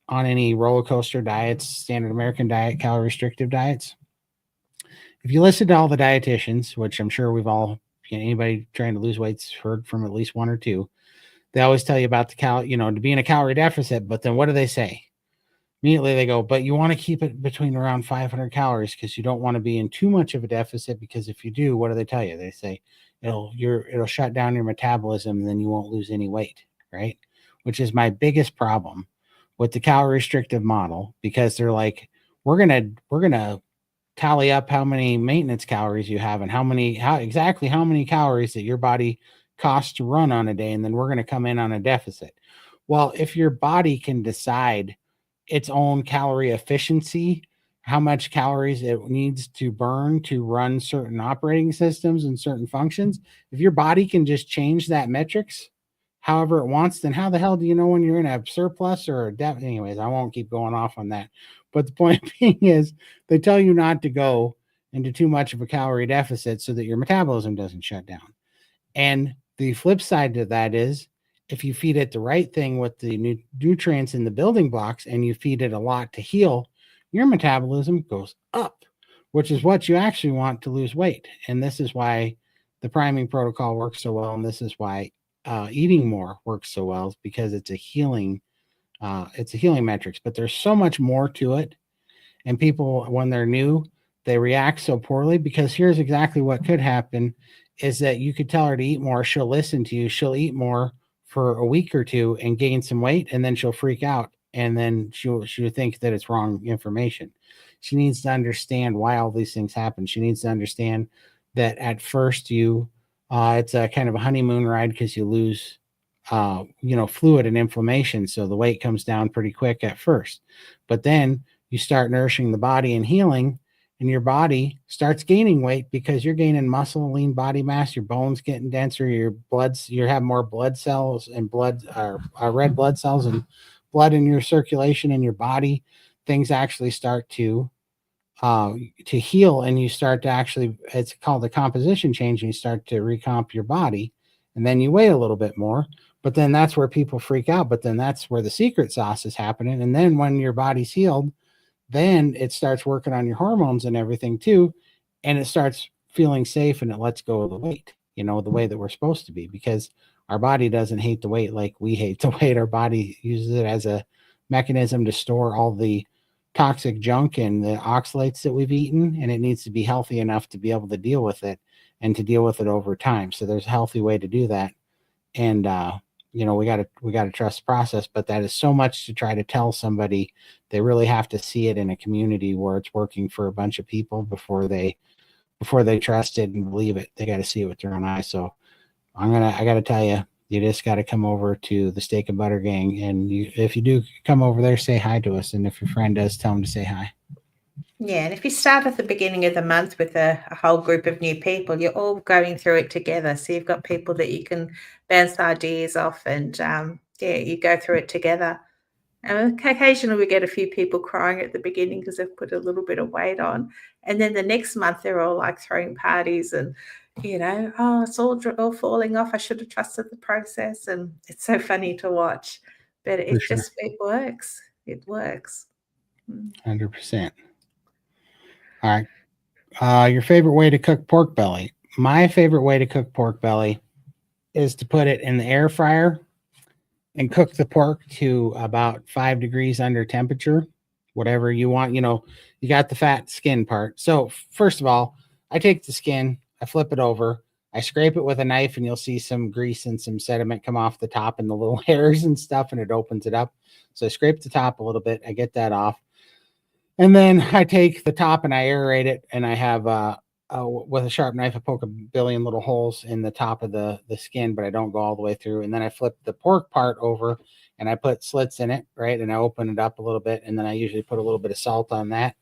on any roller coaster diets, standard American diet, calorie restrictive diets. If you listen to all the dietitians, which I'm sure we've all, anybody trying to lose weight's heard from at least one or two, they always tell you about the to be in a calorie deficit. But then what do they say? Immediately they go, but you want to keep it between around 500 calories because you don't want to be in too much of a deficit, because if you do, what do they tell you? They say it'll shut down your metabolism and then you won't lose any weight, right? Which is my biggest problem with the calorie restrictive model, because they're like, we're gonna tally up how many maintenance calories you have and how many calories that your body costs to run on a day, and then we're going to come in on a deficit. Well, if your body can decide its own calorie efficiency, how much calories it needs to burn to run certain operating systems and certain functions, if your body can just change that metrics however it wants, then how the hell do you know when you're in a surplus or a deficit? Anyways, I won't keep going off on that. But the point being is, they tell you not to go into too much of a calorie deficit so that your metabolism doesn't shut down. And the flip side to that is, if you feed it the right thing with the nutrients in the building blocks and you feed it a lot to heal, your metabolism goes up, which is what you actually want to lose weight. And this is why the priming protocol works so well. And this is why eating more works so well, because it's a healing metrics. But there's so much more to it. And people, when they're new, they react so poorly, because here's exactly what could happen is that you could tell her to eat more. She'll listen to you. She'll eat more for a week or two and gain some weight, and then she'll freak out, and then she'll think that it's wrong information. She needs to understand why all these things happen. She needs to understand that at first it's a kind of a honeymoon ride, because you lose fluid and inflammation, so the weight comes down pretty quick at first. But then you start nourishing the body and healing, and your body starts gaining weight because you're gaining muscle, lean body mass, your bones getting denser, you have more blood cells and red blood cells and blood in your circulation in your body. Things actually start to heal, and you start to actually, it's called the composition change, and you start to recomp your body, and then you weigh a little bit more. But then that's where people freak out. But then that's where the secret sauce is happening. And then when your body's healed, then it starts working on your hormones and everything too. And it starts feeling safe, and it lets go of the weight, the way that we're supposed to be, because our body doesn't hate the weight like we hate the weight. Our body uses it as a mechanism to store all the toxic junk and the oxalates that we've eaten. And it needs to be healthy enough to be able to deal with it, and to deal with it over time. So there's a healthy way to do that. And, we got to trust the process. But that is so much to try to tell somebody. They really have to see it in a community where it's working for a bunch of people before they trust it and believe it. They got to see it with their own eyes. So I got to tell you, you just got to come over to the Steak and Butter Gang. And if you do come over there, say hi to us. And if your friend does, tell them to say hi. Yeah, and if you start at the beginning of the month with a whole group of new people, you're all going through it together. So you've got people that you can bounce ideas off, and you go through it together. And occasionally we get a few people crying at the beginning because they've put a little bit of weight on. And then the next month they're all like throwing parties and, oh, it's all falling off. I should have trusted the process. And it's so funny to watch. But For it sure. just, it works. It works. 100%. All right. Your favorite way to cook pork belly? My favorite way to cook pork belly is to put it in the air fryer and cook the pork to about 5 degrees under temperature, whatever you want. You got the fat skin part. So first of all, I take the skin, I flip it over, I scrape it with a knife, and you'll see some grease and some sediment come off the top and the little hairs and stuff, and it opens it up. So I scrape the top a little bit, I get that off. And then I take the top and I aerate it, and I have with a sharp knife, I poke a billion little holes in the top of the skin, but I don't go all the way through. And then I flip the pork part over and I put slits in it, right? And I open it up a little bit, and then I usually put a little bit of salt on that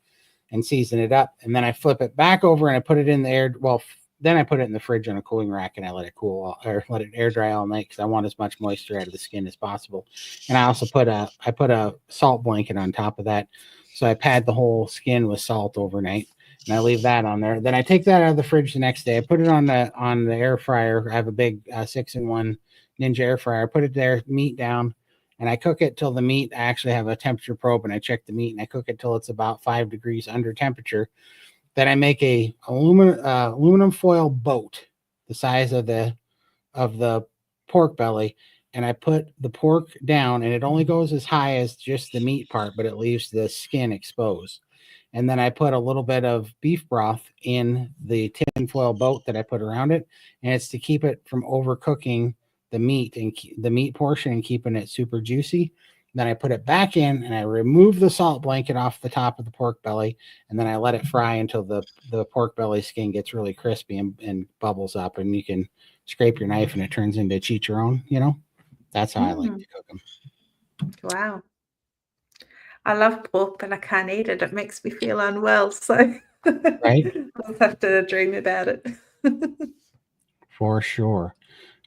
and season it up. And then I flip it back over and I put it in the air. Well, then I put it in the fridge on a cooling rack and I let it cool or let it air dry all night because I want as much moisture out of the skin as possible. And I also put a salt blanket on top of that. So I pad the whole skin with salt overnight, and I leave that on there. Then I take that out of the fridge the next day. I put it on the air fryer. I have a big 6-in-1 Ninja air fryer. I put it there, meat down, and I cook it till the meat. I actually have a temperature probe, and I check the meat, and I cook it till it's about 5 degrees under temperature. Then I make a aluminum foil boat the size of the pork belly, and I put the pork down, and it only goes as high as just the meat part, but it leaves the skin exposed. And then I put a little bit of beef broth in the tinfoil boat that I put around it, and it's to keep it from overcooking the meat and the meat portion and keeping it super juicy. Then I put it back in, and I remove the salt blanket off the top of the pork belly, and then I let it fry until the pork belly skin gets really crispy and bubbles up, and you can scrape your knife and it turns into chicharron. That's how I like to cook them. Wow. I love pork, but I can't eat it. It makes me feel unwell. So Right? I'll have to dream about it. For sure.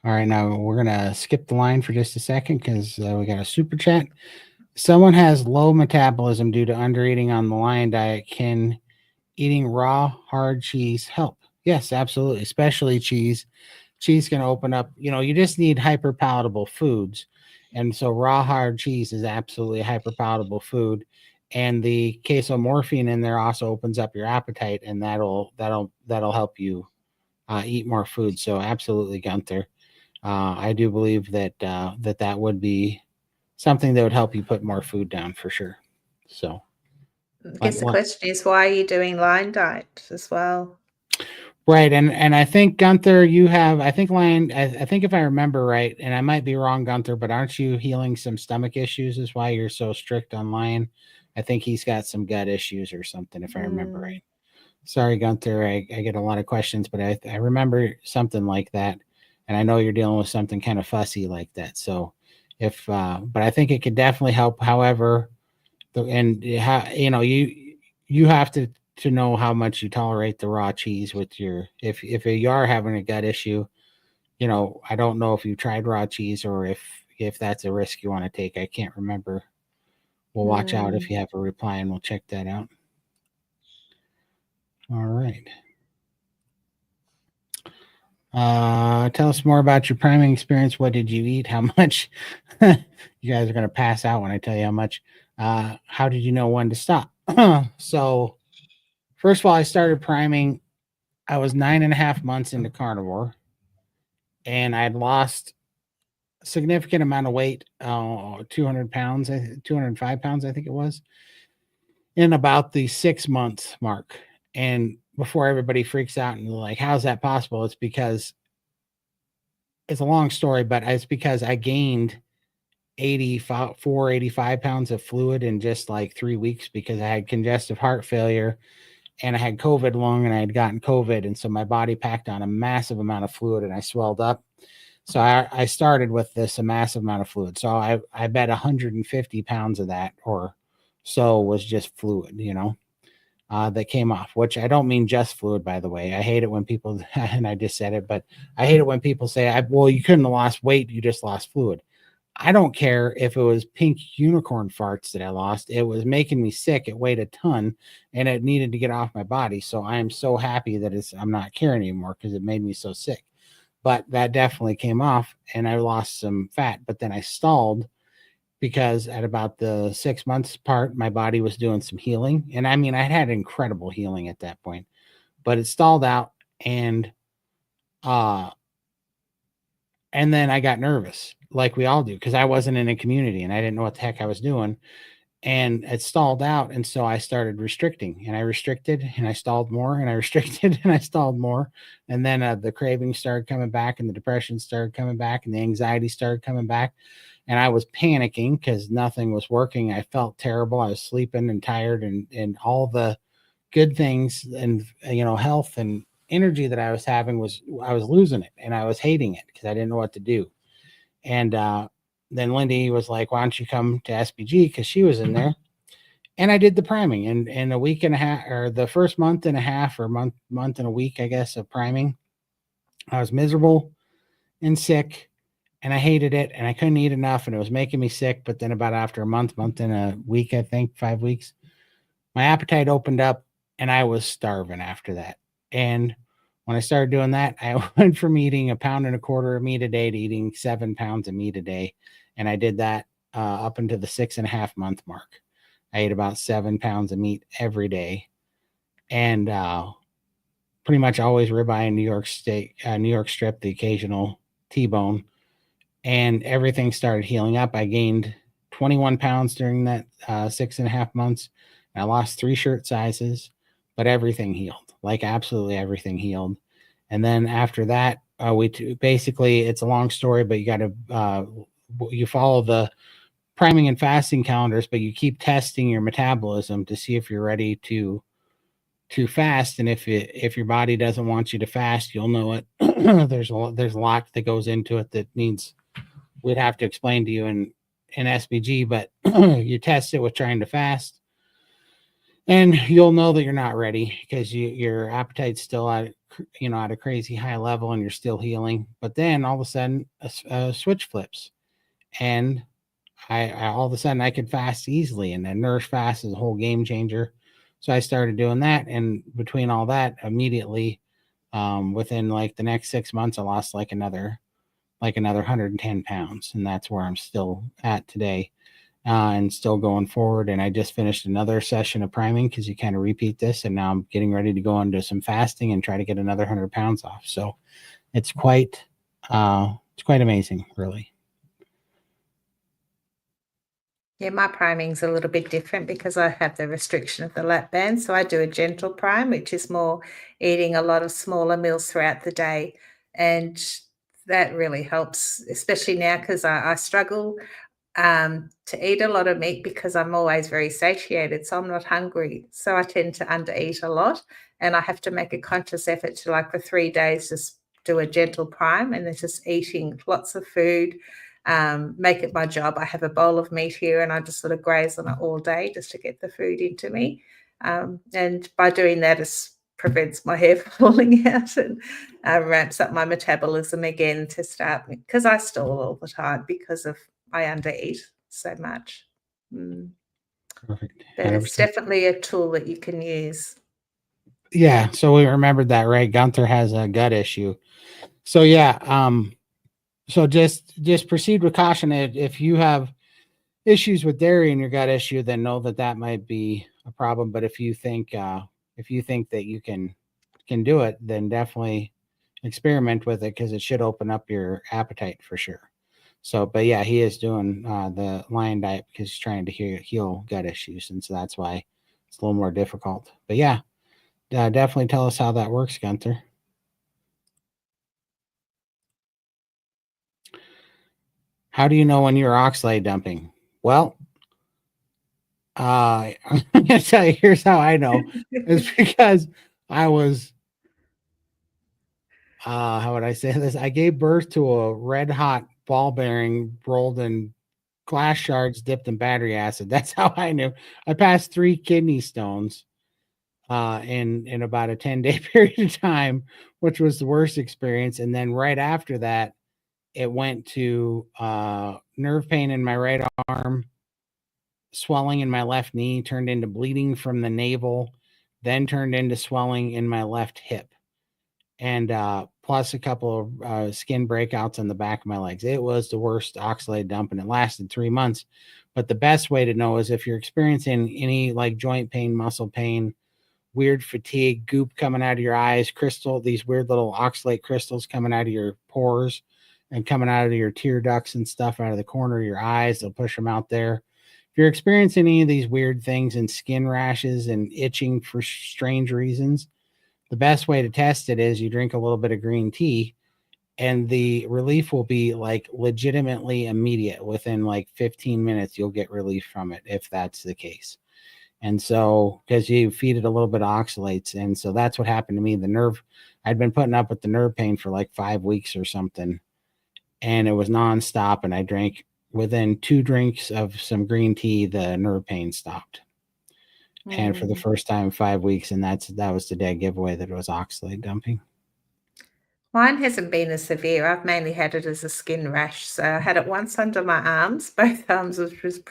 All right, now we're going to skip the line for just a second because we got a super chat. Someone has low metabolism due to undereating on the lion diet. Can eating raw, hard cheese help? Yes, absolutely, especially cheese. Cheese can open up, you just need hyper palatable foods. And so raw, hard cheese is absolutely a hyper palatable food. And the casomorphine in there also opens up your appetite, and that'll help you eat more food. So absolutely, Gunther. I do believe that that would be something that would help you put more food down for sure. So, I guess the question is, why are you doing lion diet as well? Right, and I think Gunther, I think Lion, I think if I remember right, and I might be wrong, Gunther, but aren't you healing some stomach issues? Is why you're so strict on Lion? I think he's got some gut issues or something, if I remember right. Sorry, Gunther, I get a lot of questions, but I remember something like that, and I know you're dealing with something kind of fussy like that. So, but I think it could definitely help. However, you have to know how much you tolerate the raw cheese with your if you are having a gut issue. I don't know if you tried raw cheese or if that's a risk you want to take. I can't remember. We'll watch out if you have a reply, and we'll check that out. All right. Tell us more about your priming experience. What did you eat? How much? You guys are going to pass out when I tell you how much. How did you know when to stop? So first of all, I started priming. I was 9.5 months into carnivore, and I'd lost a significant amount of weight, 200 pounds, 205 pounds, I think it was, in about the 6 months mark. And before everybody freaks out and like, how's that possible? It's because it's a long story, but it's because I gained 85 pounds of fluid in just like 3 weeks because I had congestive heart failure and I had COVID lung and I had gotten COVID. And so my body packed on a massive amount of fluid and I swelled up. So I started with this, a massive amount of fluid. So I bet 150 pounds of that or so was just fluid, that came off, which I don't mean just fluid, by the way. I hate it when people, and I just said it, but I hate it when people say, well, you couldn't have lost weight. You just lost fluid. I don't care if it was pink unicorn farts that I lost. It was making me sick. It weighed a ton and it needed to get off my body. So I am so happy that I'm not carrying anymore because it made me so sick. But that definitely came off and I lost some fat. But then I stalled because at about the 6 months part, my body was doing some healing. And I mean, I had incredible healing at that point, but it stalled out and uh and then I got nervous, like we all do, because I wasn't in a community and I didn't know what the heck I was doing. And it stalled out. And so I started restricting and I restricted and I stalled more and I restricted and I stalled more. And then the cravings started coming back and the depression started coming back and the anxiety started coming back. And I was panicking because nothing was working. I felt terrible. I was sleeping and tired and all the good things and, health and energy that I was having I was losing it and I was hating it because I didn't know what to do. And then Lindy was like, why don't you come to SBG? Because she was in there. And I did the priming and in a week and a half, or the first month and a half, or month and a week, I guess, of priming, I was miserable and sick and I hated it and I couldn't eat enough and it was making me sick. But then about after a month and a week, I think 5 weeks, my appetite opened up and I was starving after that. And when I started doing that, I went from eating 1.25 pounds of meat a day to eating 7 pounds of meat a day. And I did that up until the 6.5 month mark. I ate about 7 pounds of meat every day and pretty much always ribeye and New York steak, New York strip, the occasional T-bone. And everything started healing up. I gained 21 pounds during that 6.5 months. I lost 3 shirt sizes, but everything healed, like absolutely everything healed. And then after that, basically, it's a long story, but you got to, you follow the priming and fasting calendars, but you keep testing your metabolism to see if you're ready to fast. And if your body doesn't want you to fast, you'll know it. there's a lot that goes into it that needs, we'd have to explain to you in SBG, but you test it with trying to fast and you'll know that you're not ready because your appetite's still at a crazy high level and you're still healing. But then all of a sudden a switch flips and I all of a sudden I could fast easily, and then nourish fast is a whole game changer. So I started doing that, and between all that, immediately, within like the next 6 months, I lost like another 110 pounds, and that's where I'm still at today, and still going forward. And I just finished another session of priming because you kind of repeat this, and now I'm getting ready to go into some fasting and try to get another 100 pounds off. So it's quite amazing, really. Yeah, my priming's a little bit different because I have the restriction of the lap band. So I do a gentle prime, which is more eating a lot of smaller meals throughout the day. And that really helps, especially now because I struggle to eat a lot of meat because I'm always very satiated, so I'm not hungry. So I tend to undereat a lot, and I have to make a conscious effort to, like, for 3 days, just do a gentle prime, and then just eating lots of food, make it my job. I have a bowl of meat here, and I just sort of graze on it all day just to get the food into me. And by doing that, it prevents my hair falling out and ramps up my metabolism again to start, because I stall all the time because of I undereat so much. Perfect. But it's 100%. definitely a tool that you can use. Yeah, so we remembered that, right? Gunther has a gut issue. So yeah, so just proceed with caution. If you have issues with dairy in your gut issue, then know that might be a problem. But if you think that you can do it, then definitely experiment with it because it should open up your appetite for sure. So, but yeah, he is doing the lion diet because he's trying to heal gut issues, and so that's why it's a little more difficult. But yeah, definitely tell us how that works, Gunther. How do you know when you're oxalate dumping? Well, I'm gonna tell you. Here's how I know. It's because I was. How would I say this? I gave birth to a red hot ball bearing rolled in glass shards dipped in battery acid. That's how I knew. I passed 3 kidney stones in about a 10-day period of time, which was the worst experience. And then right after that, it went to nerve pain in my right arm, swelling in my left knee, turned into bleeding from the navel, then turned into swelling in my left hip, and plus a couple of skin breakouts on the back of my legs. It was the worst oxalate dump, and it lasted 3 months. But the best way to know is if you're experiencing any like joint pain, muscle pain, weird fatigue, goop coming out of your eyes, these weird little oxalate crystals coming out of your pores and coming out of your tear ducts and stuff out of the corner of your eyes. They'll push them out there. If you're experiencing any of these weird things and skin rashes and itching for strange reasons, the best way to test it is you drink a little bit of green tea, and the relief will be like legitimately immediate. Within like 15 minutes, you'll get relief from it if that's the case. And so, because you feed it a little bit of oxalates. And so that's what happened to me. I'd been putting up with the nerve pain for like 5 weeks or something, and it was nonstop. And I drank within 2 drinks of some green tea, the nerve pain stopped. And for the first time in 5 weeks, and that was the dead giveaway that it was oxalate dumping. Mine hasn't been as severe. I've mainly had it as a skin rash. So I had it once under my arms, both arms, which was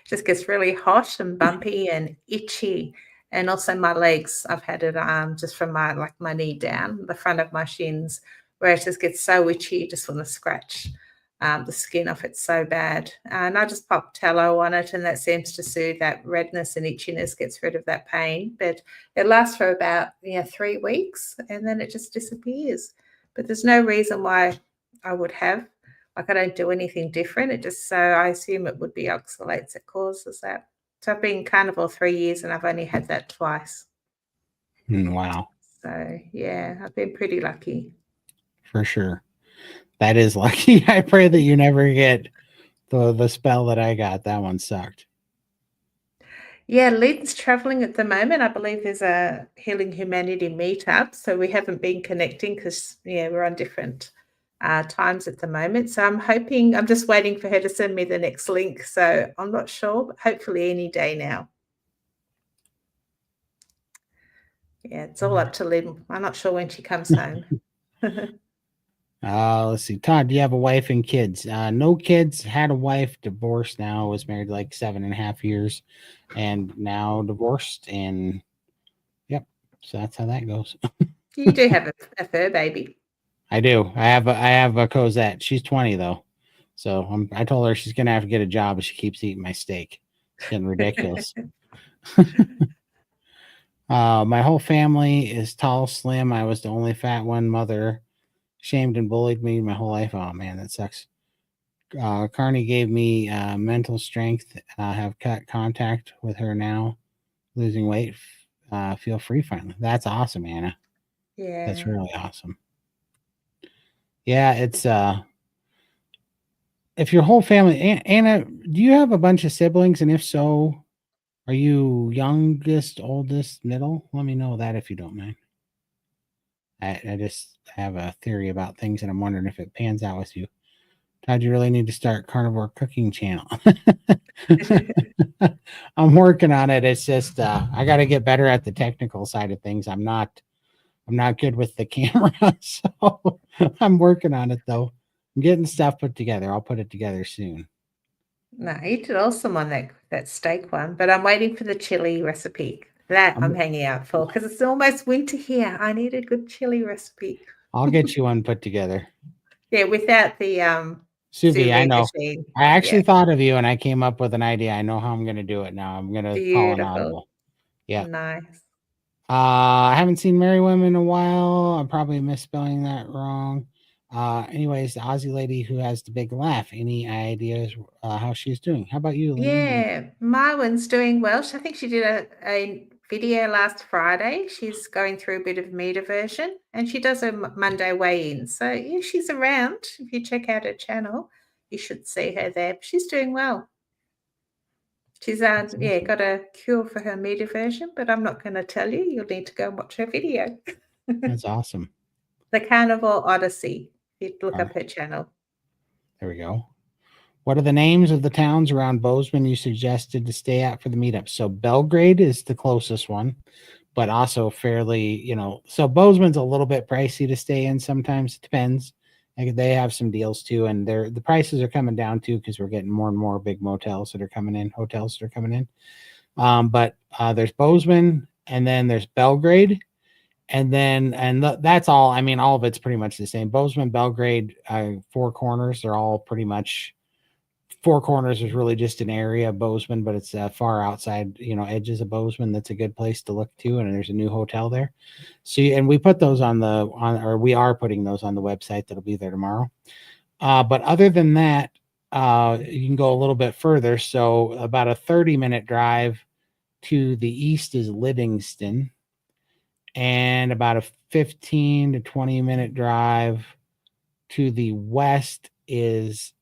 just gets really hot and bumpy and itchy. And also my legs, I've had it just from my knee down, the front of my shins, where it just gets so itchy, you just want to scratch the skin off it so bad. And I just pop tallow on it, and that seems to soothe that redness and itchiness, gets rid of that pain. But it lasts for about 3 weeks, and then it just disappears. But there's no reason why I would have. Like, I don't do anything different. I assume it would be oxalates that causes that. So I've been carnivore 3 years, and I've only had that twice. Wow. So, yeah, I've been pretty lucky. For sure. That is lucky. I pray that you never get the spell that I got. That one sucked. Yeah, Lynn's traveling at the moment. I believe there's a Healing Humanity meetup. So we haven't been connecting because, we're on different times at the moment. So I'm just waiting for her to send me the next link. So I'm not sure, but hopefully any day now. Yeah, it's all up to Lynn. I'm not sure when she comes home. Let's see. Todd, do you have a wife and kids? No kids. Had a wife, divorced now. Was married like 7.5 years, and now divorced. And yep. So that's how that goes. You do have a fur baby. I do. I have a Cosette. She's 20 though, so I told her she's gonna have to get a job if she keeps eating my steak. It's getting ridiculous. My whole family is tall, slim. I was the only fat one. Mother shamed and bullied me my whole life. Oh man, that sucks. Carney gave me mental strength. I have cut contact with her now. Losing weight. Feel free finally. That's awesome, Anna. Yeah. That's really awesome. Yeah, it's if your whole family, Anna, do you have a bunch of siblings? And if so, are you youngest, oldest, middle? Let me know that if you don't mind. I just have a theory about things, and I'm wondering if it pans out with you. Todd, you really need to start carnivore cooking channel. I'm working on it. It's just I got to get better at the technical side of things. I'm not good with the camera, so I'm working on it though. I'm getting stuff put together. I'll put it together soon. No, you did awesome on that steak one, but I'm waiting for the chili recipe. That I'm hanging out for because it's almost winter here. I need a good chili recipe. I'll get you one put together. Yeah, without the sous vide, I know. machine. I actually thought of you and I came up with an idea. I know how I'm going to do it now. I'm going to call an audible. Yeah. Nice. I haven't seen Merriam in a while. I'm probably misspelling that wrong. Anyways, the Aussie lady who has the big laugh. Any ideas how she's doing? How about you, Lindy? Yeah, Marwin's doing well. I think she did a video last Friday. She's going through a bit of meat aversion, and she does a Monday weigh-in. So yeah, she's around. If you check out her channel, you should see her there. She's doing well. She's got a cure for her meat aversion, but I'm not going to tell you. You'll need to go and watch her video. That's awesome. The Carnivore Odyssey. You look up her channel. There we go. What are the names of the towns around Bozeman you suggested to stay at for the meetup? So Belgrade is the closest one, but also fairly, so Bozeman's a little bit pricey to stay in sometimes. It depends. They have some deals too, and the prices are coming down too because we're getting more and more big hotels that are coming in. But there's Bozeman, and then there's Belgrade, and then that's all. I mean, all of it's pretty much the same. Bozeman, Belgrade, Four Corners, they're all pretty much. Four Corners is really just an area of Bozeman, but it's far outside, edges of Bozeman. That's a good place to look to, and there's a new hotel there. So, and we put those or we are putting those on the website that'll be there tomorrow. But other than that, you can go a little bit further. So, about a 30-minute drive to the east is Livingston, and about a 15 to 20-minute drive to the west is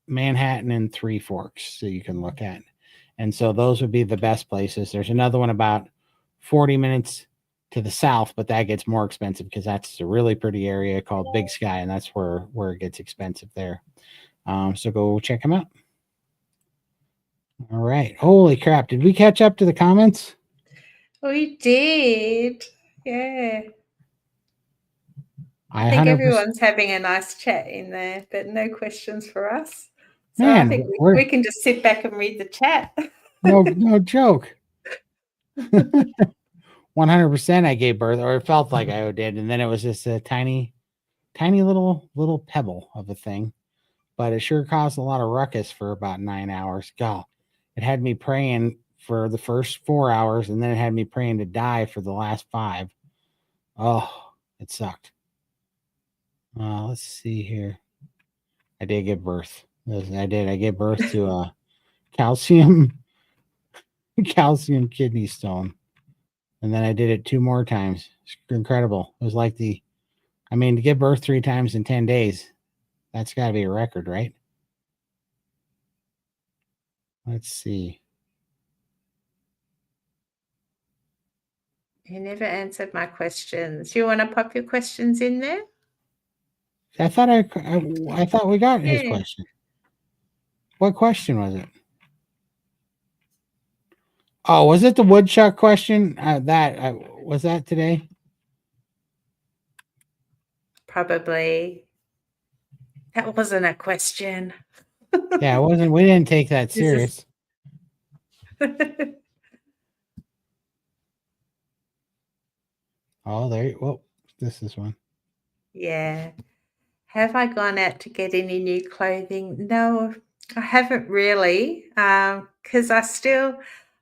Manhattan and Three Forks, so you can look at. And so those would be the best places. There's another one about 40 minutes to the south, but that gets more expensive because that's a really pretty area called Big Sky, and that's where it gets expensive there. So go check them out. All right. Holy crap. Did we catch up to the comments? We did. Yeah. I think everyone's having a nice chat in there, but no questions for us. So I think we can just sit back and read the chat. No joke. 100% I gave birth, or it felt like I did, and then it was just a tiny little pebble of a thing, but it sure caused a lot of ruckus for about 9 hours. God, it had me praying for the first 4 hours, and then it had me praying to die for the last 5. Oh, it sucked. Let's see here. I did give birth. I gave birth to a calcium kidney stone. And then I did it 2 more times. It's incredible. It was like to give birth 3 times in 10 days, that's got to be a record, right? Let's see. You never answered my questions. You want to pop your questions in there? I thought I thought we got his question. What question was it? Oh, was it the woodchuck question? Was that today? Probably. That wasn't a question. Yeah, it wasn't. We didn't take that serious. Oh, this is one. Yeah. Have I gone out to get any new clothing? No, I haven't really, because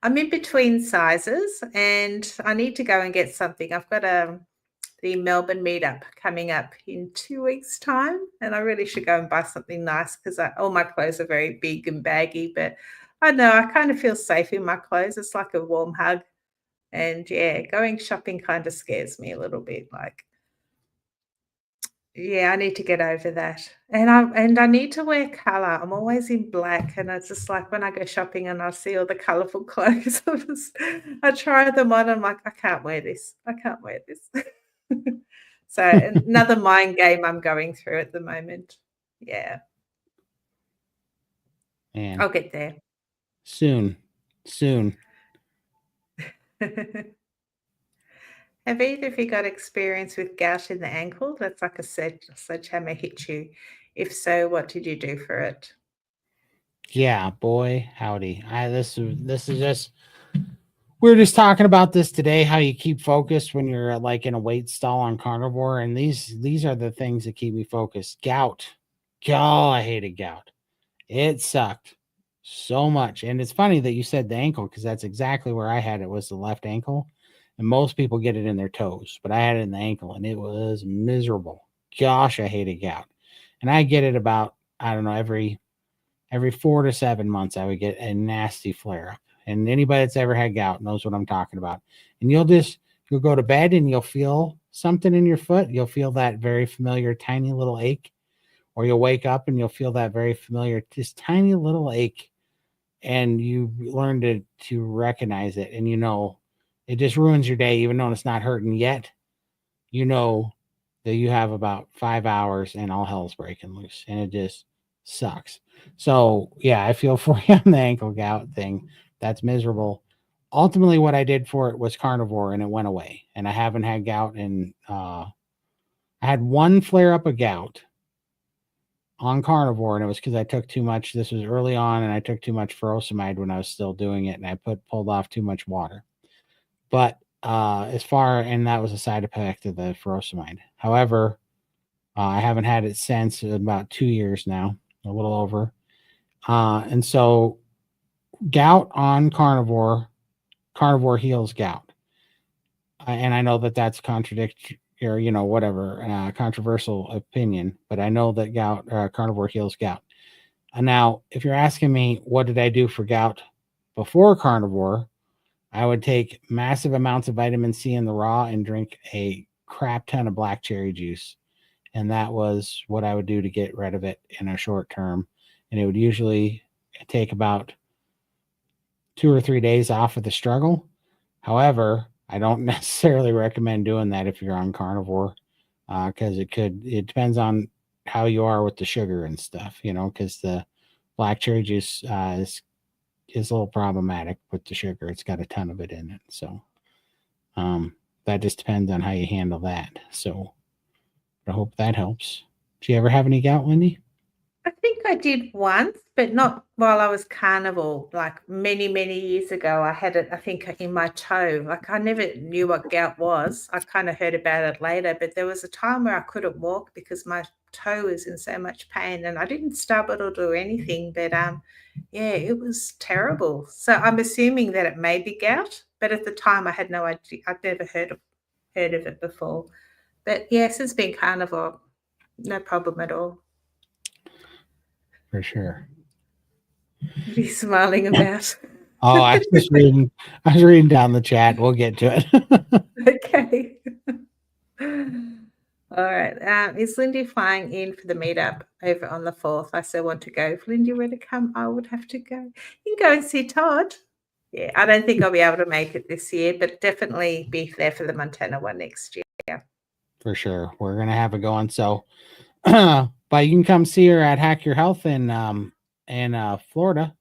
I'm in between sizes, and I need to go and get something. I've got the Melbourne meetup coming up in 2 weeks' time, and I really should go and buy something nice because all my clothes are very big and baggy, but I don't know, I kind of feel safe in my clothes. It's like a warm hug. And yeah, going shopping kind of scares me a little bit. Like, yeah, I need to get over that. And I need to wear color. I'm always in black, and it's just like when I go shopping and I see all the colorful clothes, I try them on. I'm like, I can't wear this. I can't wear this. So another mind game I'm going through at the moment. Yeah. Man. I'll get there. Soon. Have either of you got experience with gout in the ankle? That's like a sledgehammer hit you. If so, what did you do for it? Yeah, boy, howdy. This is just, we were just talking about this today, how you keep focused when you're like in a weight stall on Carnivore, and these are the things that keep me focused. Gout. God, I hated gout. It sucked so much. And it's funny that you said the ankle, because that's exactly where I had it, was the left ankle. And most people get it in their toes, but I had it in the ankle, and it was miserable. Gosh, I hated gout. And I get it about, I don't know, every 4 to 7 months, I would get a nasty flare up. And anybody that's ever had gout knows what I'm talking about. And you'll go to bed and you'll feel something in your foot. You'll feel that very familiar tiny little ache, or you'll wake up and you'll feel that very familiar, just tiny little ache. And you learn to recognize it, and it just ruins your day, even though it's not hurting yet. That you have about 5 hours and all hell's breaking loose, and it just sucks. So yeah, I feel for you on the ankle gout thing. That's miserable. Ultimately, what I did for it was Carnivore, and it went away. And I haven't had gout in I had one flare up of gout on carnivore, and it was because I took too much. This was early on, and I took too much furosemide when I was still doing it, and I pulled off too much water. But and that was a side effect of the furosemide. However, I haven't had it since about 2 years now, a little over. And so gout on carnivore heals gout. And I know that that's contradictory or, whatever, controversial opinion, but I know that carnivore heals gout. And now, if you're asking me, what did I do for gout before carnivore? I would take massive amounts of vitamin C in the raw and drink a crap ton of black cherry juice. And that was what I would do to get rid of it in a short term. And it would usually take about 2 or 3 days off of the struggle. However, I don't necessarily recommend doing that if you're on carnivore, because it depends on how you are with the sugar and stuff, because the black cherry juice is a little problematic with the sugar. It's got a ton of it in it. So that just depends on how you handle that. So I hope that helps. Do you ever have any gout, Lindy? I think I did once, but not while I was carnivore. Like many, many years ago, I had it, I think, in my toe. Like I never knew what gout was. I kind of heard about it later, but there was a time where I couldn't walk because my toe was in so much pain, and I didn't stub it or do anything. But yeah, it was terrible. So I'm assuming that it may be gout, but at the time I had no idea. I'd never heard of it before. But yeah, since being carnivore, no problem at all. For sure. What are you smiling about? Oh, I was reading down the chat. We'll get to it. Okay. All right. Is Lindy flying in for the meetup over on the 4th? I still want to go. If Lindy were to come, I would have to go. You can go and see Todd. Yeah, I don't think I'll be able to make it this year, but definitely be there for the Montana one next year. For sure. We're going to have it going. So, but you can come see her at Hack Your Health in Florida.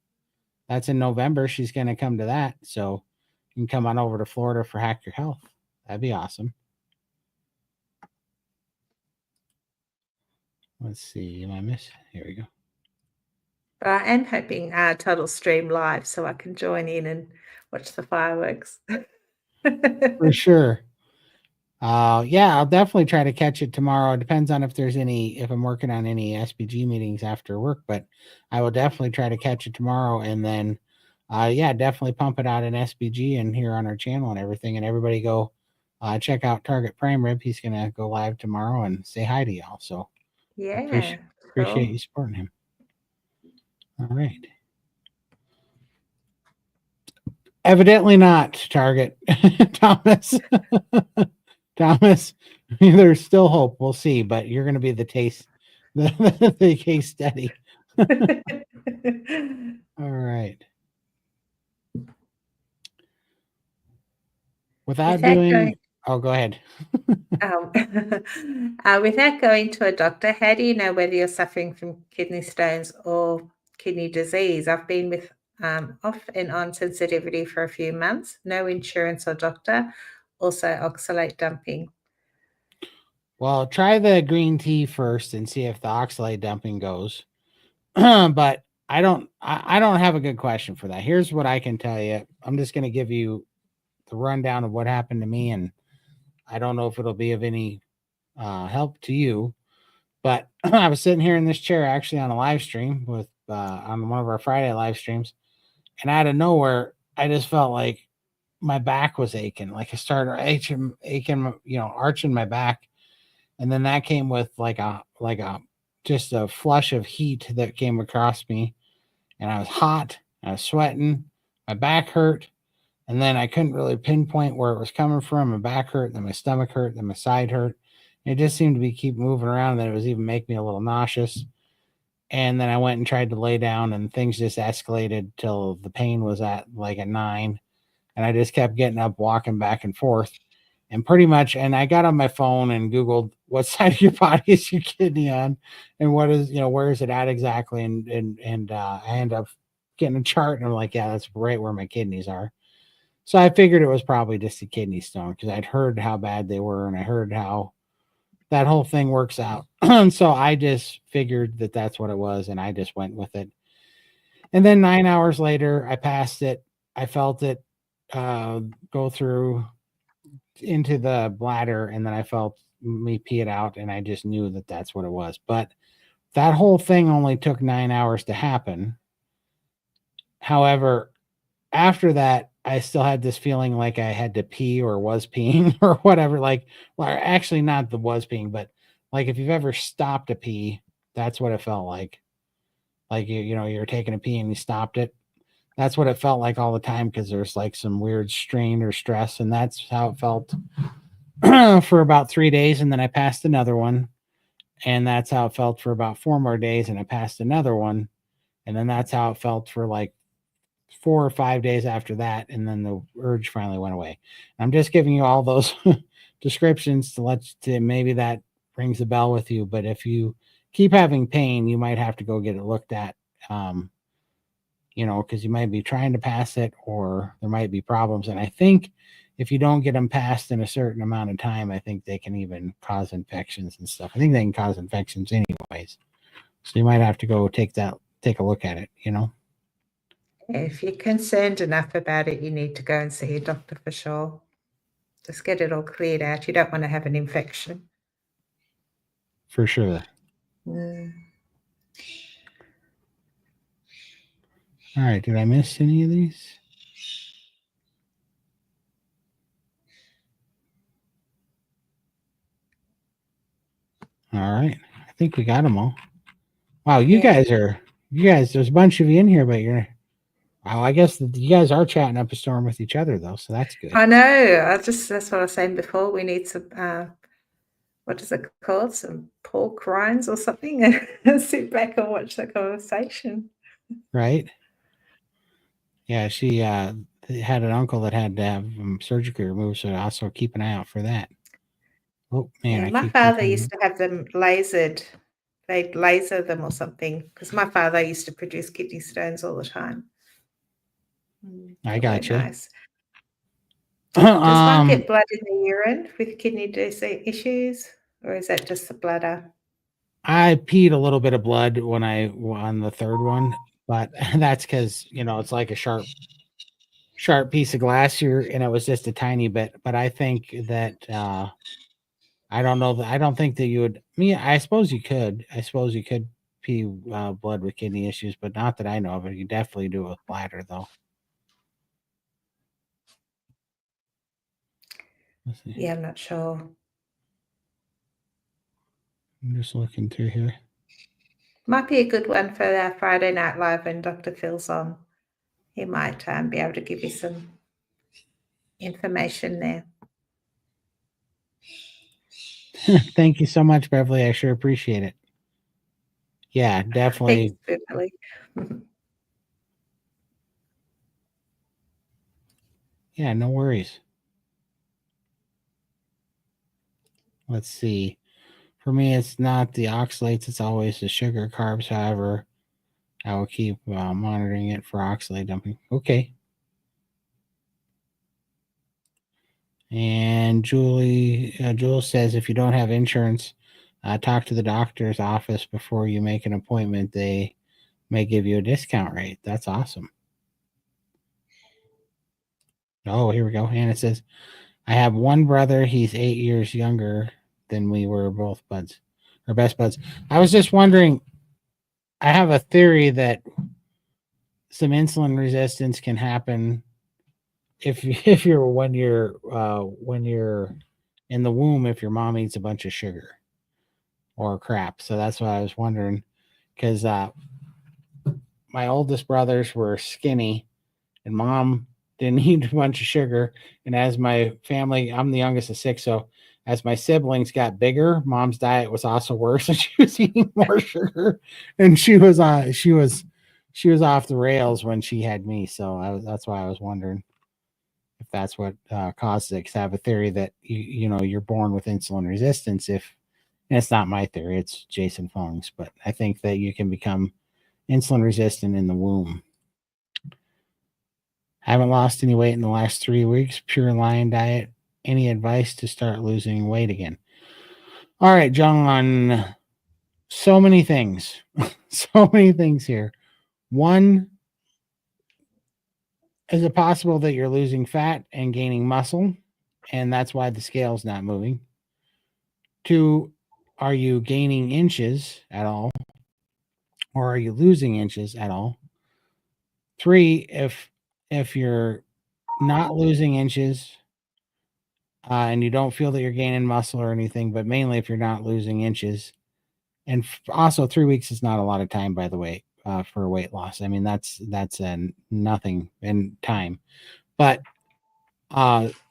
That's in November. She's going to come to that. So you can come on over to Florida for Hack Your Health. That'd be awesome. Let's see. Am I missing? Here we go. But I am hoping Todd will stream live so I can join in and watch the fireworks. For sure. Yeah, I'll definitely try to catch it tomorrow. It depends on if I'm working on any SPG meetings after work, but I will definitely try to catch it tomorrow. And then, yeah, definitely pump it out in SPG and here on our channel and everything. And everybody go check out Target Prime Rib. He's going to go live tomorrow and say hi to y'all. So yeah, appreciate you supporting him. All right. Evidently not Target, Thomas. Thomas, there's still hope. We'll see, but you're going to be the case study. All right. Without going, go ahead. Without going to a doctor, how do you know whether you're suffering from kidney stones or kidney disease? I've been with off and on sensitivity for a few months, no insurance or doctor, also oxalate dumping. Well, try the green tea first and see if the oxalate dumping goes. But I don't have a good question for that. Here's what I can tell you. I'm just going to give you the rundown of what happened to me, and I don't know if it'll be of any help to you. But I was sitting here in this chair actually on a live stream with on one of our Friday live streams, and out of nowhere, I just felt like my back was aching. Like I started aching, arching my back. And then that came with just a flush of heat that came across me. And I was hot, I was sweating, my back hurt. And then I couldn't really pinpoint where it was coming from. My back hurt, then my stomach hurt, then my side hurt. And it just seemed to keep moving around. And then it was even making me a little nauseous. And then I went and tried to lay down, and things just escalated till the pain was at like a 9. And I just kept getting up, walking back and forth. And pretty much, and I got on my phone and Googled what side of your body is your kidney on, and what is, where is it at exactly? And I ended up getting a chart, and I'm like, yeah, that's right where my kidneys are. So I figured it was probably just a kidney stone because I'd heard how bad they were, and I heard how that whole thing works out. And so I just figured that that's what it was, and I just went with it. And then 9 hours later, I passed it. I felt it go through into the bladder, and then I felt me pee it out, and I just knew that that's what it was. But that whole thing only took 9 hours to happen. However, after that, I still had this feeling like I had to pee or was peeing or whatever. Like, well, actually, not the was peeing, but like if you've ever stopped a pee, that's what it felt like. Like you're taking a pee and you stopped it. That's what it felt like all the time because there's like some weird strain or stress, and that's how it felt for about 3 days. And then I passed another one, and that's how it felt for about 4 more days, and I passed another one, and then that's how it felt for like 4 or 5 days after that, and then the urge finally went away. I'm just giving you all those descriptions to maybe that rings a bell with you. But if you keep having pain, you might have to go get it looked at. Because you might be trying to pass it, or there might be problems. And I think if you don't get them passed in a certain amount of time, I think they can even cause infections and stuff. I think they can cause infections anyways. So you might have to go take a look at it. If you're concerned enough about it, you need to go and see a doctor for sure. Just get it all cleared out. You don't want to have an infection. For sure. Mm. All right. Did I miss any of these? All right. I think we got them all. Wow. You guys, there's a bunch of you in here, but wow, I guess you guys are chatting up a storm with each other though. So that's good. I know. That's what I was saying before. We need some, what is it called? Some pork rinds or something, and sit back and watch the conversation. Right. Yeah. She had an uncle that had to have surgically removed. So also keep an eye out for that. Oh man. Yeah, my father used to have them lasered. They'd laser them or something because my father used to produce kidney stones all the time. I got you. Nice. Does one get blood in the urine with kidney disease issues, or is that just the bladder? I peed a little bit of blood on the third one, but that's because it's like a sharp piece of glass here, and it was just a tiny bit. But I think that I don't know that I don't think that you would. I suppose you could. I suppose you could pee blood with kidney issues, but not that I know of. You definitely do it with bladder, though. Let's see. Yeah, I'm not sure. I'm just looking through here. Might be a good one for our Friday Night Live when Dr. Phil's on. He might be able to give you some information there. Thank you so much, Beverly. I sure appreciate it. Yeah, definitely. Thanks, Beverly. Yeah, no worries. Let's see. For me, it's not the oxalates, it's always the sugar carbs. However, I will keep monitoring it for oxalate dumping. Okay. And Jules says if you don't have insurance, talk to the doctor's office before you make an appointment. They may give you a discount rate. That's awesome. Oh, here we go. And it says, I have one brother. He's 8 years younger than we were, both buds, or best buds. I was just wondering, I have a theory that some insulin resistance can happen if you're when you're in the womb, if your mom eats a bunch of sugar or crap. So that's why I was wondering, because my oldest brothers were skinny and mom didn't eat a bunch of sugar. And as my family, I'm the youngest of six, so as my siblings got bigger, mom's diet was also worse, and she was eating more sugar, and she was off the rails when she had me. So that's why I was wondering if that's what causes it. Because I have a theory that you're born with insulin resistance. And it's not my theory; it's Jason Fong's. But I think that you can become insulin resistant in the womb. Haven't lost any weight in the last 3 weeks. Pure Lion diet. Any advice to start losing weight again? All right, John. So many things. So many things here. One, is it possible that you're losing fat and gaining muscle, and that's why the scale's not moving? Two, are you gaining inches at all, or are you losing inches at all? Three, if you're not losing inches and you don't feel that you're gaining muscle or anything, but mainly if you're not losing inches, and also 3 weeks is not a lot of time, by the way, for weight loss. I mean, that's nothing in time. But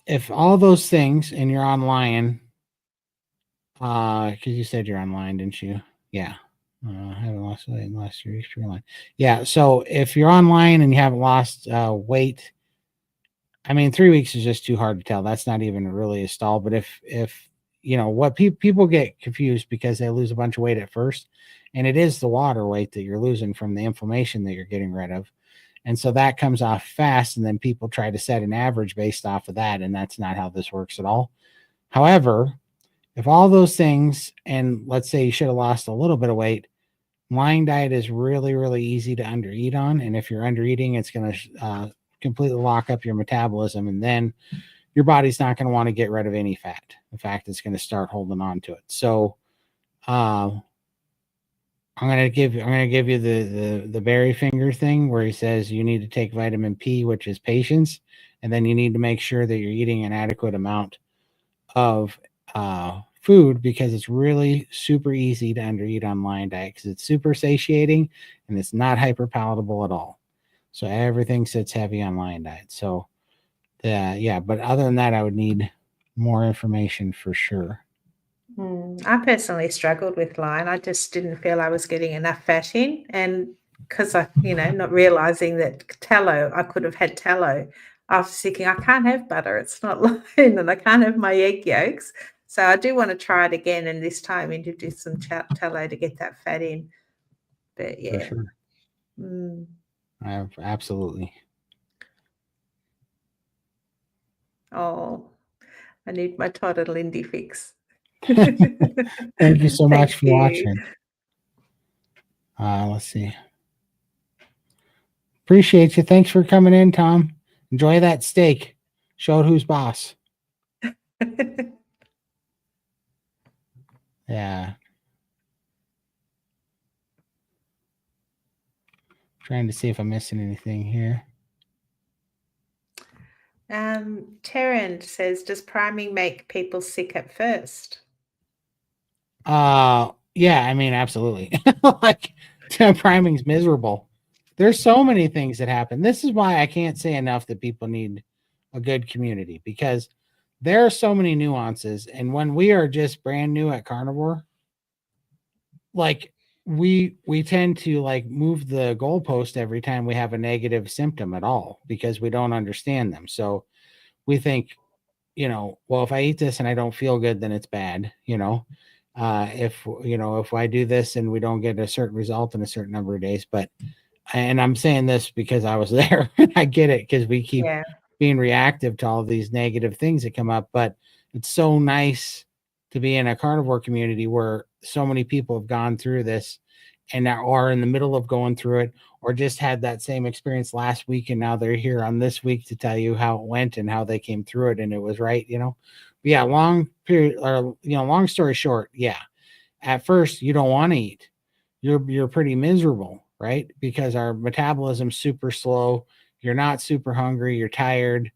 if all those things and you're online, because you said you're online, didn't you? Yeah. I haven't lost weight in the last 3 weeks. You're online. Yeah. So if you're online and you haven't lost weight, I mean, 3 weeks is just too hard to tell. That's not even really a stall. But if you know what people get confused because they lose a bunch of weight at first, and it is the water weight that you're losing from the inflammation that you're getting rid of, and so that comes off fast, and then people try to set an average based off of that, and that's not how this works at all. However, if all those things, and let's say you should have lost a little bit of weight, lying diet is really, really easy to undereat on. And if you're undereating, it's going to completely lock up your metabolism. And then your body's not going to want to get rid of any fat. In fact, it's going to start holding on to it. So I'm going to give you the berry finger thing where he says you need to take vitamin P, which is patience. And then you need to make sure that you're eating an adequate amount of food, because it's really super easy to undereat on lion diet because it's super satiating and it's not hyper palatable at all. So everything sits heavy on lion diet. So yeah, but other than that, I would need more information for sure. I personally struggled with Lion. I just didn't feel I was getting enough fat in, and because not realizing that tallow, I could have had tallow. I was thinking I can't have butter; it's not Lion, and I can't have my egg yolks. So I do want to try it again, and this time introduce some tallow to get that fat in. But For yeah, sure. mm. Absolutely. Oh, I need my Todd and Lindy fix. Thank you so much Thank for you. watching. Let's see. Appreciate you. Thanks for coming in, Tom. Enjoy that steak. Showed who's boss. Yeah. Trying to see if I'm missing anything here. Terrend says, does priming make people sick at first? Yeah, I mean, absolutely. Like, priming's miserable. There's so many things that happen. This is why I can't say enough that people need a good community, because there are so many nuances. And when we are just brand new at Carnivore, like we tend to like move the goalpost every time we have a negative symptom at all because we don't understand them. So we think, well, if I eat this and I don't feel good, then it's bad. If I do this and we don't get a certain result in a certain number of days, and I'm saying this because I was there. I get it, because we keep Yeah. being reactive to all these negative things that come up. But it's so nice to be in a carnivore community where so many people have gone through this and are in the middle of going through it, or just had that same experience last week and now they're here on this week to tell you how it went and how they came through it and it was right. Yeah, long story short, yeah, at first you don't want to eat. You're pretty miserable, right? Because our metabolism's super slow. You're not super hungry. You're tired.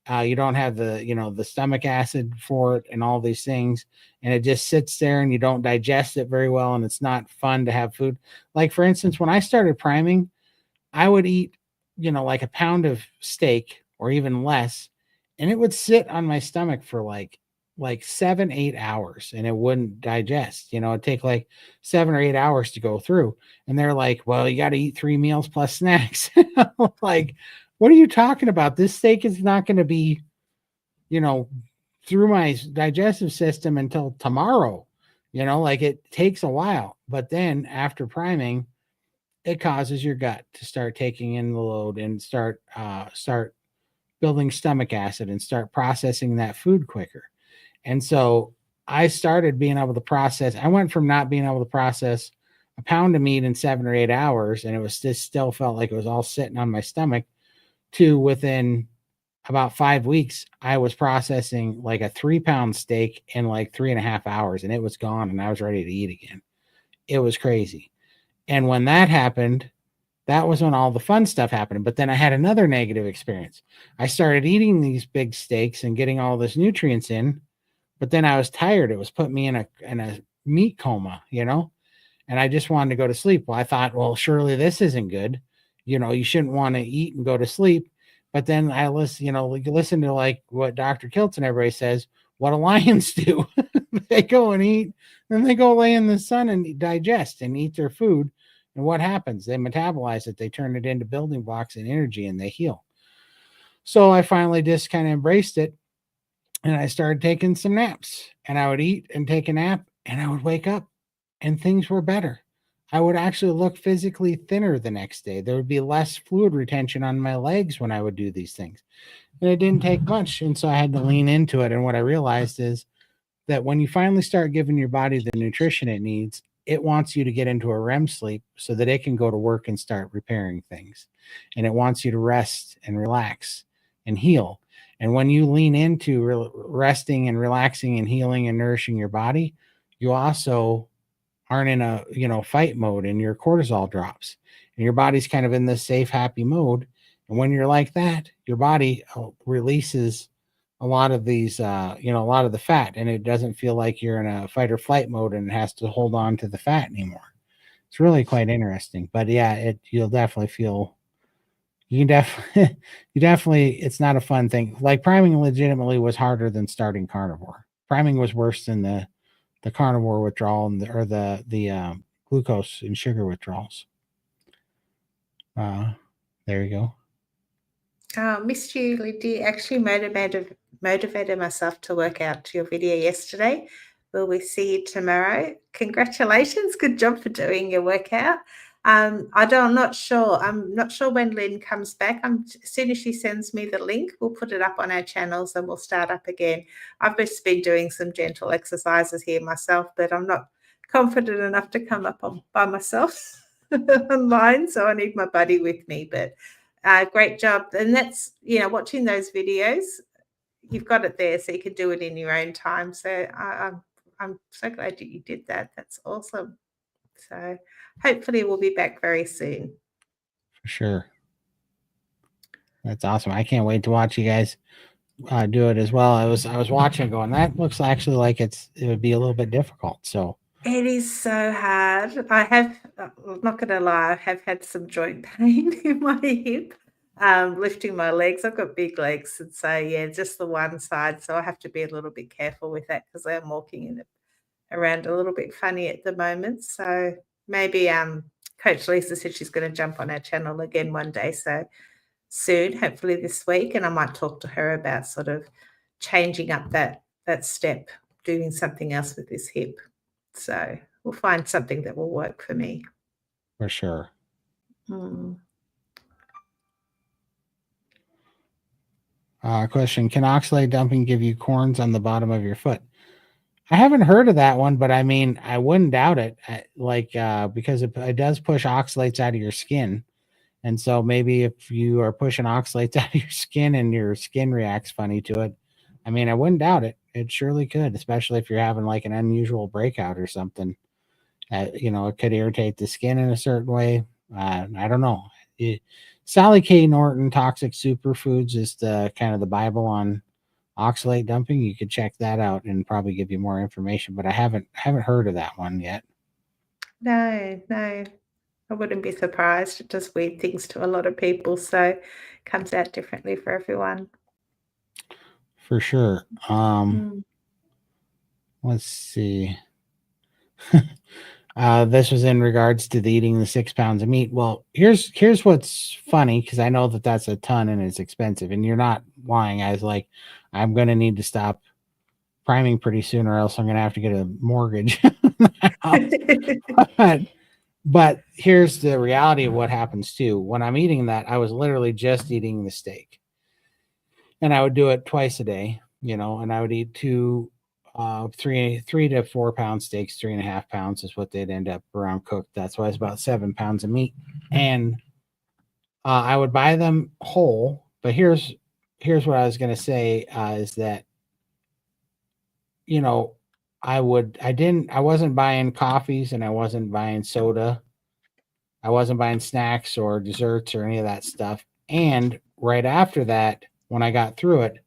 You don't have the stomach acid for it and all these things, and it just sits there and you don't digest it very well, and it's not fun to have food. Like, for instance, when I started priming, I would eat, like a pound of steak or even less, and it would sit on my stomach for like 7, 8 hours and it wouldn't digest. It'd take like 7 or 8 hours to go through. And they're like, well, you got to eat 3 meals plus snacks. Like, what are you talking about? This steak is not going to be, you know, through my digestive system until tomorrow. Like, it takes a while. But then after priming, it causes your gut to start taking in the load and start building stomach acid and start processing that food quicker. And so I started being able to process. I went from not being able to process a pound of meat in 7 or 8 hours, and it was just still felt like it was all sitting on my stomach, to within about 5 weeks, I was processing like a 3-pound steak in like 3.5 hours, and it was gone, and I was ready to eat again. It was crazy. And when that happened, that was when all the fun stuff happened. But then I had another negative experience. I started eating these big steaks and getting all this nutrients in, but then I was tired. It was putting me in a meat coma, and I just wanted to go to sleep. Well, I thought, well, surely this isn't good. You shouldn't want to eat and go to sleep. But then I listen, you listen to like what Dr. Kiltz and everybody says, what do lions do? They go and eat, then they go lay in the sun and digest and eat their food. And what happens? They metabolize it, they turn it into building blocks and energy, and they heal. So I finally just kind of embraced it, and I started taking some naps, and I would eat and take a nap, and I would wake up and things were better. I would actually look physically thinner the next day. There would be less fluid retention on my legs when I would do these things. And it didn't take much. And so I had to lean into it. And what I realized is that when you finally start giving your body the nutrition it needs, it wants you to get into a REM sleep so that it can go to work and start repairing things. And it wants you to rest and relax and heal. And when you lean into resting and relaxing and healing and nourishing your body, you also aren't in a fight mode, and your cortisol drops, and your body's kind of in this safe, happy mode. And when you're like that, your body releases a lot of these a lot of the fat, and it doesn't feel like you're in a fight or flight mode and it has to hold on to the fat anymore. It's really quite interesting. But yeah, you'll definitely feel, you can definitely you definitely, it's not a fun thing. Like, priming legitimately was harder than starting carnivore. Priming was worse than the carnivore withdrawal and the glucose and sugar withdrawals. There you go. Missed you, Lindy. Actually motivated myself to work out to your video yesterday. Will we see you tomorrow? Congratulations. Good job for doing your workout. I'm not sure when Lynn comes back. As soon as she sends me the link, we'll put it up on our channels and we'll start up again. I've just been doing some gentle exercises here myself, but I'm not confident enough to come up by myself online, so I need my buddy with me. But great job. And that's, watching those videos, you've got it there so you can do it in your own time. So I'm so glad that you did that. That's awesome. So hopefully we'll be back very soon. For sure. That's awesome. I can't wait to watch you guys do it as well. I was watching going, that looks actually like it would be a little bit difficult. So it is so hard. I'm not going to lie, I have had some joint pain in my hip, lifting my legs. I've got big legs, and so yeah, just the one side. So I have to be a little bit careful with that because I'm walking around a little bit funny at the moment. So maybe Coach Lisa said she's going to jump on our channel again one day. So soon, hopefully this week, and I might talk to her about sort of changing up that step, doing something else with this hip. So we'll find something that will work for me. For sure. Question: can oxalate dumping give you corns on the bottom of your foot? I haven't heard of that one, but I mean, I wouldn't doubt it. Because it does push oxalates out of your skin. And so maybe if you are pushing oxalates out of your skin and your skin reacts funny to it, I mean, I wouldn't doubt it. It surely could, especially if you're having like an unusual breakout or something. It could irritate the skin in a certain way. I don't know. Sally K. Norton, Toxic Superfoods, is the kind of the Bible on oxalate dumping. You could check that out and probably give you more information, but I haven't heard of that one yet. No, I wouldn't be surprised. It does weird things to a lot of people, so it comes out differently for everyone. For sure. Let's see. This was in regards to eating the 6 pounds of meat. Well, here's what's funny, because I know that that's a ton and it's expensive, and you're not lying. I was like, I'm going to need to stop priming pretty soon, or else I'm going to have to get a mortgage. But here's the reality of what happens too. When I'm eating that, I was literally just eating the steak, and I would do it twice a day, and I would eat 2 three to 4 pound steaks, 3.5 pounds is what they'd end up around cooked. That's why it's about 7 pounds of meat. And I would buy them whole. But here's what I was going to say is that, you know, I wasn't buying coffees and I wasn't buying soda. I wasn't buying snacks or desserts or any of that stuff. And right after that, when I got through it,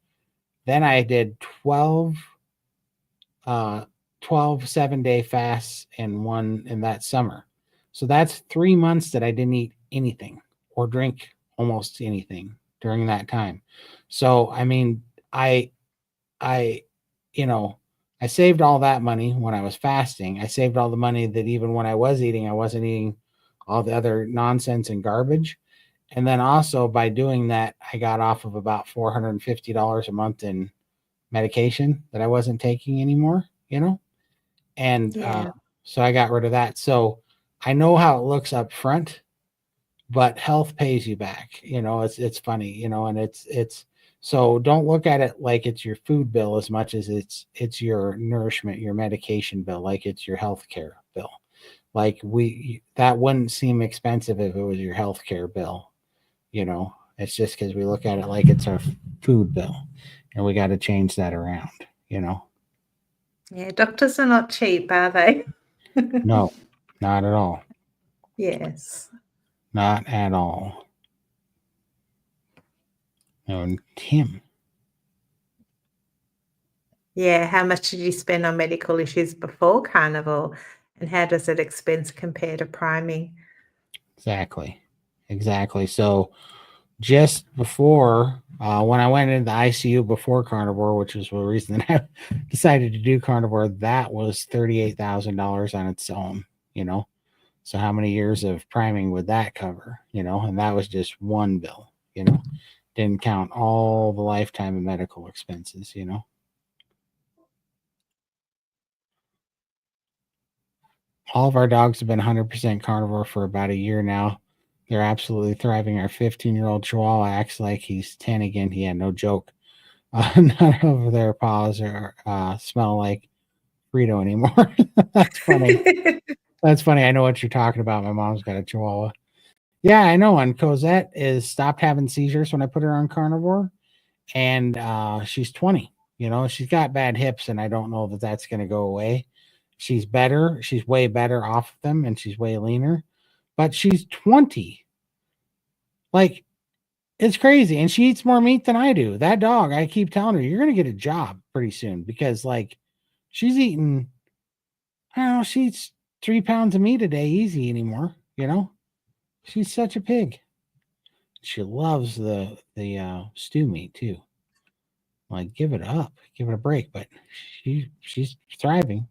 then I did 12 7-day fasts in that summer. So that's 3 months that I didn't eat anything or drink almost anything during that time. So I mean, I you know, I saved all that money when I was fasting. I saved all the money that even when I was eating, I wasn't eating all the other nonsense and garbage. And then also by doing that, I got off of about $450 a month in medication that I wasn't taking anymore, and Yeah. so I got rid of that. So I know how it looks up front, but health pays you back. It's funny, and it's so don't look at it like it's your food bill as much as it's your nourishment, your medication bill, like it's your health care bill. Like that wouldn't seem expensive if it was your health care bill. It's just because we look at it like it's our food bill, and we got to change that around. Yeah, doctors are not cheap, are they? No, not at all. Yes. Not at all. No, Tim. Yeah, how much did you spend on medical issues before Carnivore, and how does that expense compare to priming? Exactly. So just before, when I went into the ICU before Carnivore, which was the reason that I decided to do Carnivore, that was $38,000 on its own. So how many years of priming would that cover? And that was just one bill. Didn't count all the lifetime of medical expenses. All of our dogs have been 100% carnivore for about a year now. They're absolutely thriving. Our 15-year-old Chihuahua acts like he's 10 again. Yeah, no joke. None of their paws are smell like Frito anymore. That's funny. That's funny. I know what you're talking about. My mom's got a Chihuahua. Yeah, I know. And Cosette is stopped having seizures when I put her on Carnivore, and she's 20. She's got bad hips, and I don't know that that's going to go away. She's better. She's way better off of them, and she's way leaner. But she's 20. Like, it's crazy. And she eats more meat than I do. That dog, I keep telling her, you're going to get a job pretty soon because, like, she's eating, I don't know, she eats 3 pounds of meat a day easy anymore. She's such a pig. She loves the stew meat too. Like, give it up, give it a break. But she's thriving.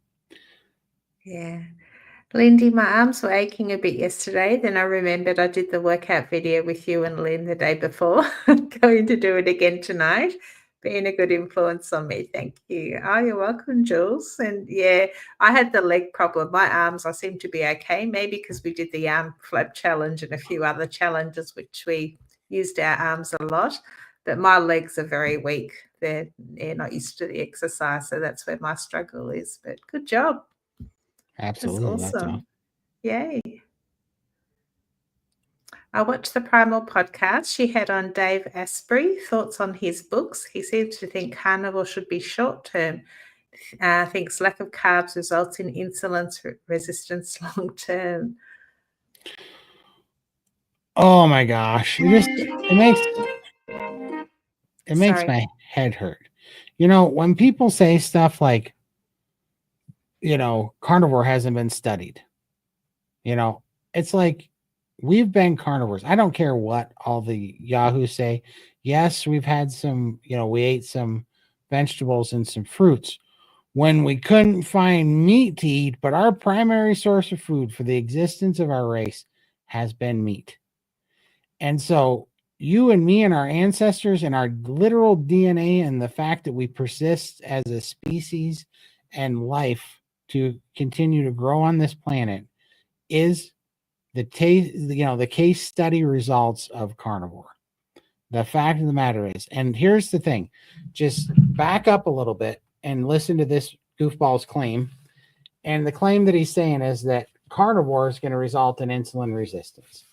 Yeah. Lindy, my arms were aching a bit yesterday. Then I remembered I did the workout video with you and Lynn the day before. I'm going to do it again tonight. Being a good influence on me. Thank you. Oh, you're welcome, Jules. And yeah, I had the leg problem. My arms, I seem to be okay. Maybe because we did the arm flap challenge and a few other challenges, which we used our arms a lot. But my legs are very weak. They're not used to the exercise. So that's where my struggle is. But good job. That's Absolutely. That's all. awesome. Yay. I watched the Primal podcast. She had on Dave Asprey, thoughts on his books. He seems to think carnivore should be short term. Thinks lack of carbs results in insulin resistance long term. Oh my gosh. It makes Sorry. my head hurt. When people say stuff like, carnivore hasn't been studied, it's like we've been carnivores. I don't care what all the yahoos say. Yes, we've had some, we ate some vegetables and some fruits when we couldn't find meat to eat, but our primary source of food for the existence of our race has been meat. And so you and me and our ancestors and our literal DNA and the fact that we persist as a species and life to continue to grow on this planet is the case study results of carnivore. The fact of the matter is, and here's the thing, just back up a little bit and listen to this goofball's claim. And the claim that he's saying is that carnivore is going to result in insulin resistance.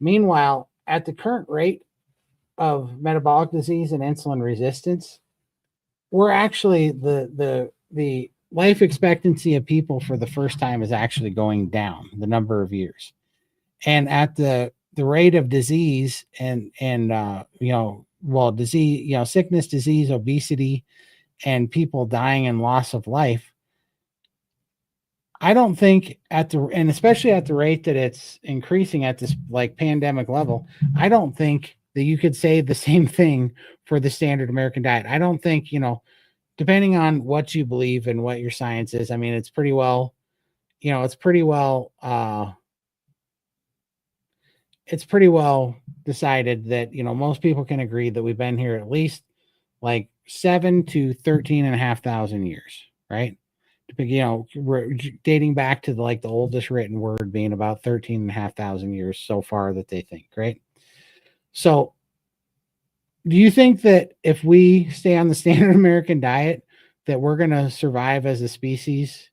Meanwhile, at the current rate of metabolic disease and insulin resistance, we're actually the life expectancy of people for the first time is actually going down, the number of years. And at the rate of disease and disease, sickness, disease, obesity, and people dying and loss of life, I don't think and especially at the rate that it's increasing at this like pandemic level, I don't think that you could say the same thing for the standard American diet. I don't think, depending on what you believe and what your science is, I mean, it's pretty well decided that, most people can agree that we've been here at least like 7 to 13,500 years, right? Dating back to the oldest written word being about 13,500 years so far that they think, right? So do you think that if we stay on the standard American diet that we're going to survive as a species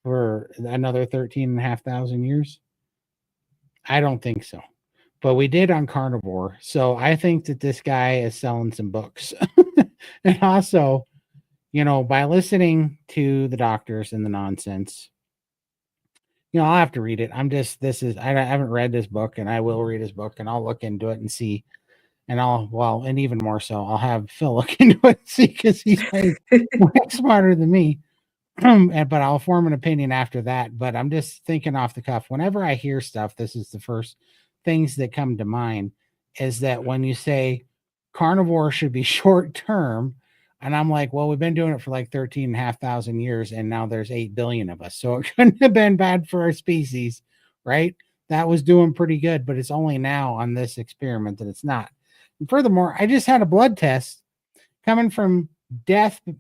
for another 13,500 years? I don't think so. But we did on Carnivore. So I think that this guy is selling some books. And also, by listening to the doctors and the nonsense, I'll have to read it. I haven't read this book, and I will read his book, and I'll look into it and see. And and even more so, I'll have Phil look into it and see, because he's way smarter than me. But I'll form an opinion after that. But I'm just thinking off the cuff. Whenever I hear stuff, this is the first things that come to mind, is that when you say carnivore should be short term, and I'm like, well, we've been doing it for like 13,500 years, and now there's 8 billion of us. So it couldn't have been bad for our species, right? That was doing pretty good, but it's only now on this experiment that it's not. And furthermore, I just had a blood test coming from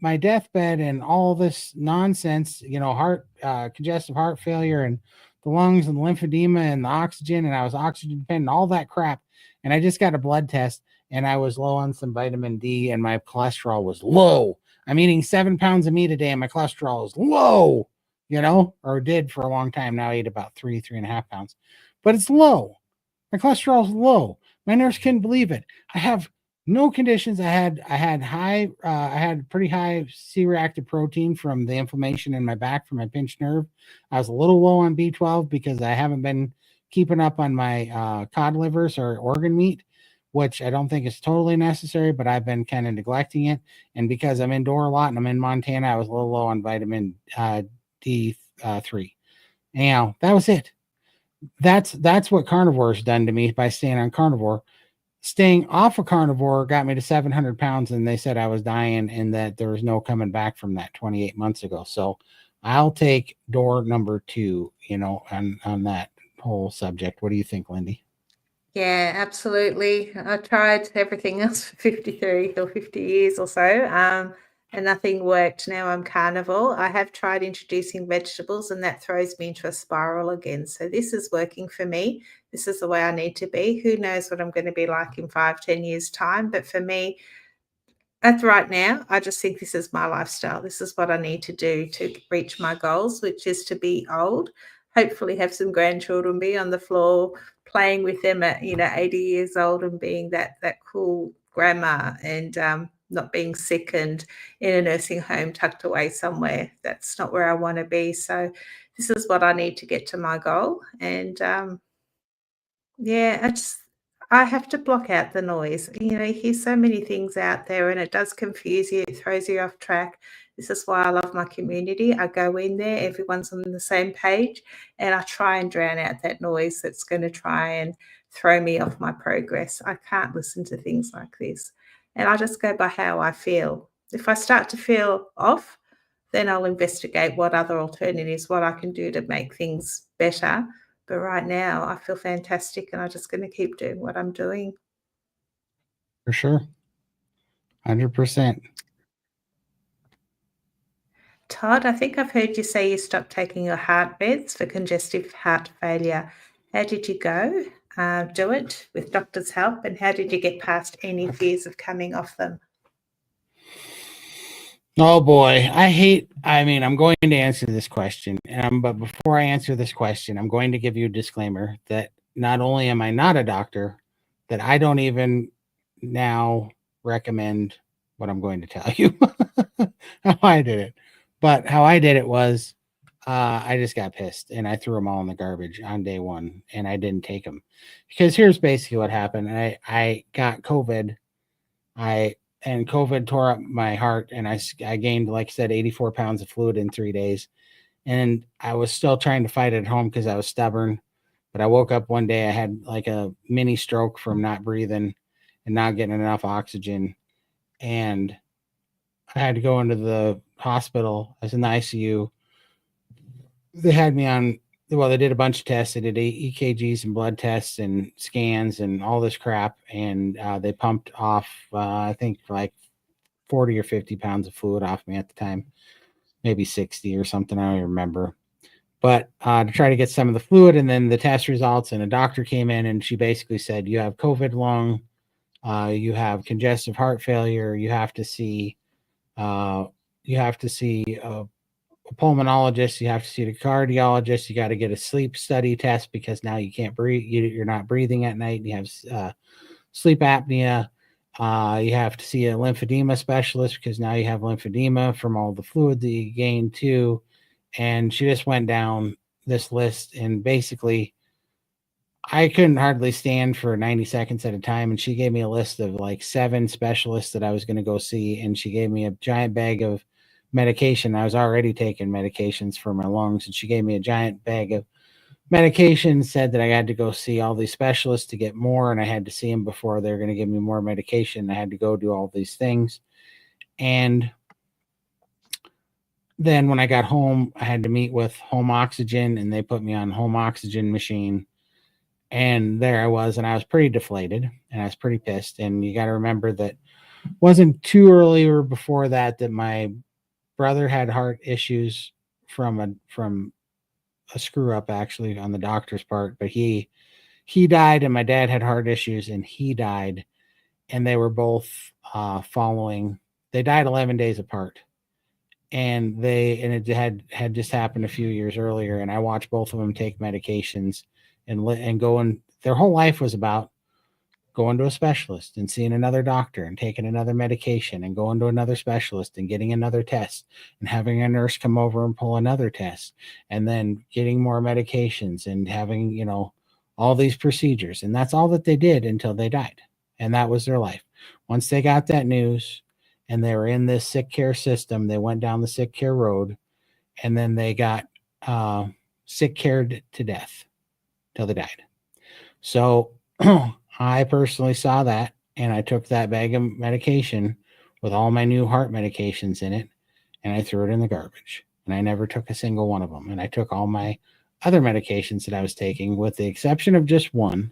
my deathbed, and all this nonsense, heart, congestive heart failure, and the lungs, and the lymphedema, and the oxygen, and I was oxygen dependent, all that crap. And I just got a blood test, and I was low on some vitamin D, and my cholesterol was low. I'm eating 7 pounds of meat a day, and my cholesterol is low, or did for a long time. Now I eat about 3.5 pounds, but it's low. My cholesterol is low. My nurse couldn't believe it. I have no conditions. I had pretty high C-reactive protein from the inflammation in my back from my pinched nerve. I was a little low on B12 because I haven't been keeping up on my cod livers or organ meat, which I don't think is totally necessary, but I've been kind of neglecting it. And because I'm indoor a lot and I'm in Montana, I was a little low on vitamin D3. Anyhow, that was it. That's what Carnivore has done to me by staying on Carnivore. Staying off of Carnivore got me to 700 pounds, and they said I was dying and that there was no coming back from that 28 months ago. So I'll take door number 2, on that whole subject. What do you think, Lindy? Yeah, absolutely. I tried everything else for 53 or 50 years or so, and nothing worked. Now I'm carnivore. I have tried introducing vegetables, and that throws me into a spiral again. So this is working for me. This is the way I need to be. Who knows what I'm going to be like in 5-10 years' time? But for me, at right now, I just think this is my lifestyle. This is what I need to do to reach my goals, which is to be old, hopefully have some grandchildren, be on the floor playing with them at 80 years old, and being that cool grandma, and not being sick and in a nursing home tucked away somewhere. That's not where I want to be. So this is what I need to get to my goal. And yeah, I have to block out the noise. You hear so many things out there, and it does confuse you. It throws you off track. This is why I love my community. I go in there, everyone's on the same page, and I try and drown out that noise that's going to try and throw me off my progress. I can't listen to things like this. And I just go by how I feel. If I start to feel off, then I'll investigate what other alternatives, what I can do to make things better. But right now, I feel fantastic, and I'm just going to keep doing what I'm doing. For sure. 100%. Todd, I think I've heard you say you stopped taking your heart meds for congestive heart failure. How did you go? Do it with doctor's help, and how did you get past any fears of coming off them? Oh boy, I'm going to answer this question, but before I answer this question, I'm going to give you a disclaimer that not only am I not a doctor, that I don't even now recommend what I'm going to tell you. How I did it. But how I did it was I just got pissed and I threw them all in the garbage on day one and I didn't take them. Because here's basically what happened. I got COVID. I and COVID tore up my heart, and I gained, like I said, 84 pounds of fluid in 3 days. And I was still trying to fight at home because I was stubborn. But I woke up one day, I had like a mini stroke from not breathing and not getting enough oxygen. And I had to go into the hospital. I was in the ICU. They had me on, well, they did a bunch of tests. They did EKGs and blood tests and scans and all this crap. And they pumped off, I think, like 40 or 50 pounds of fluid off me at the time, maybe 60 or something. I don't even remember. But to try to get some of the fluid and then the test results, and a doctor came in and she basically said, you have COVID lung, you have congestive heart failure, uh, you have to see a pulmonologist, you have to see the cardiologist, you got to get a sleep study test because now you can't breathe, you're not breathing at night, you have sleep apnea. You have to see a lymphedema specialist because now you have lymphedema from all the fluid that you gained too. And she just went down this list, and basically, I couldn't hardly stand for 90 seconds at a time. And she gave me a list of like 7 specialists that I was going to go see. And she gave me a giant bag of medication. I was already taking medications for my lungs, and she gave me a giant bag of medication, said that I had to go see all these specialists to get more, and I had to see them before they're going to give me more medication. I had to go do all these things. And then when I got home, I had to meet with home oxygen, and they put me on home oxygen machine. And there I was, and I was pretty deflated, and I was pretty pissed. And you got to remember that wasn't too early or before that my brother had heart issues from a screw up actually on the doctor's part, but he died, and my dad had heart issues and he died, and they were both following, they died 11 days apart, and it had just happened a few years earlier, and I watched both of them take medications and go, and their whole life was about going to a specialist and seeing another doctor and taking another medication and going to another specialist and getting another test and having a nurse come over and pull another test and then getting more medications and having, all these procedures. And that's all that they did until they died. And that was their life. Once they got that news and they were in this sick care system, they went down the sick care road, and then they got sick cared to death till they died. So I personally saw that, and I took that bag of medication with all my new heart medications in it, and I threw it in the garbage. And I never took a single one of them. And I took all my other medications that I was taking, with the exception of just one,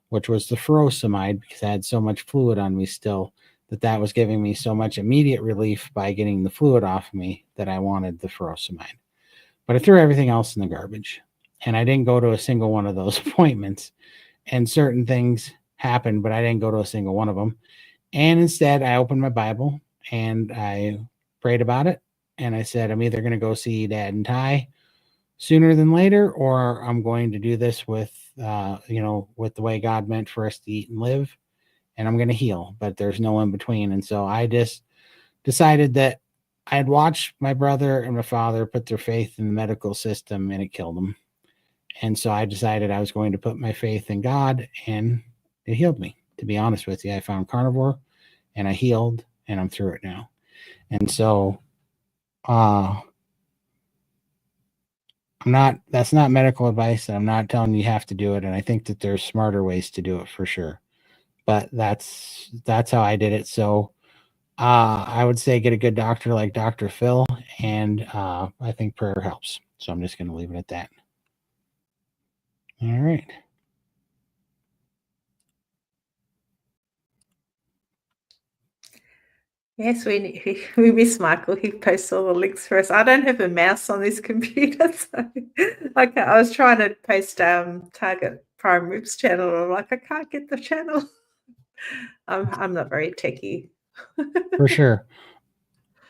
which was the furosemide, because I had so much fluid on me still that was giving me so much immediate relief by getting the fluid off me that I wanted the furosemide. But I threw everything else in the garbage. And I didn't go to a single one of those appointments. And certain things happened, but I didn't go to a single one of them. And instead, I opened my Bible and I prayed about it. And I said, I'm either going to go see Dad and Ty sooner than later, or I'm going to do this with, with the way God meant for us to eat and live. And I'm going to heal, but there's no in between. And so I just decided that I had watched my brother and my father put their faith in the medical system, and it killed them. And so I decided I was going to put my faith in God, and it healed me. To be honest with you, I found Carnivore and I healed, and I'm through it now. And so that's not medical advice. I'm not telling you have to do it. And I think that there's smarter ways to do it for sure. But that's how I did it. So I would say get a good doctor like Dr. Phil, and I think prayer helps. So I'm just going to leave it at that. All right. Yes, we miss Michael. He posts all the links for us. I don't have a mouse on this computer, so I was trying to post Target Prime Ribs channel, and I'm like, I can't get the channel. I'm not very techie. For sure.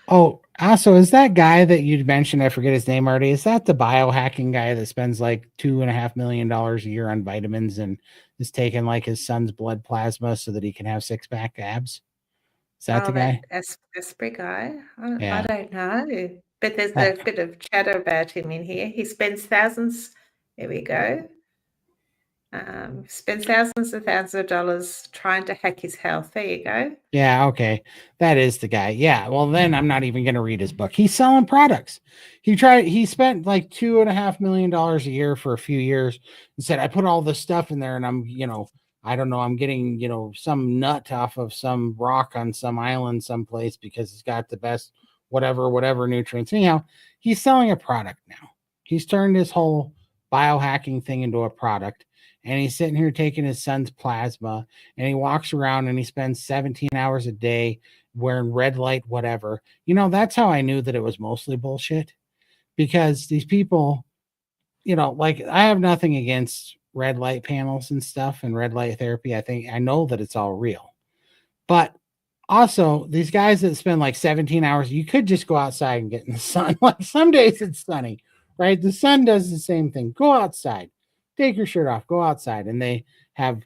Oh, also, is that guy that you mentioned? I forget his name already. Is that the biohacking guy that spends like $2.5 million a year on vitamins and is taking like his son's blood plasma so that he can have six pack abs? Is that Oh, the guy? that Asprey guy? I Yeah. don't know, but there's That- a bit of chatter about him in here. He spends thousands. Here we go. Spends thousands and thousands of dollars trying to hack his health. There you go. Yeah, okay. That is the guy. Yeah. Well, then I'm not even gonna read his book. He's selling products. He spent like $2.5 million a year for a few years and said, I put all this stuff in there and I don't know, I'm getting, some nut off of some rock on some island someplace because it's got the best whatever nutrients. Anyhow, he's selling a product now. He's turned his whole biohacking thing into a product, and he's sitting here taking his son's plasma, and he walks around and he spends 17 hours a day wearing red light, whatever. That's how I knew that it was mostly bullshit, because these people, like, I have nothing against red light panels and stuff and red light therapy. I know that it's all real. But also, these guys that spend like 17 hours, you could just go outside and get in the sun. Like, some days it's sunny, right? The sun does the same thing. Go outside, take your shirt off, go outside. And they have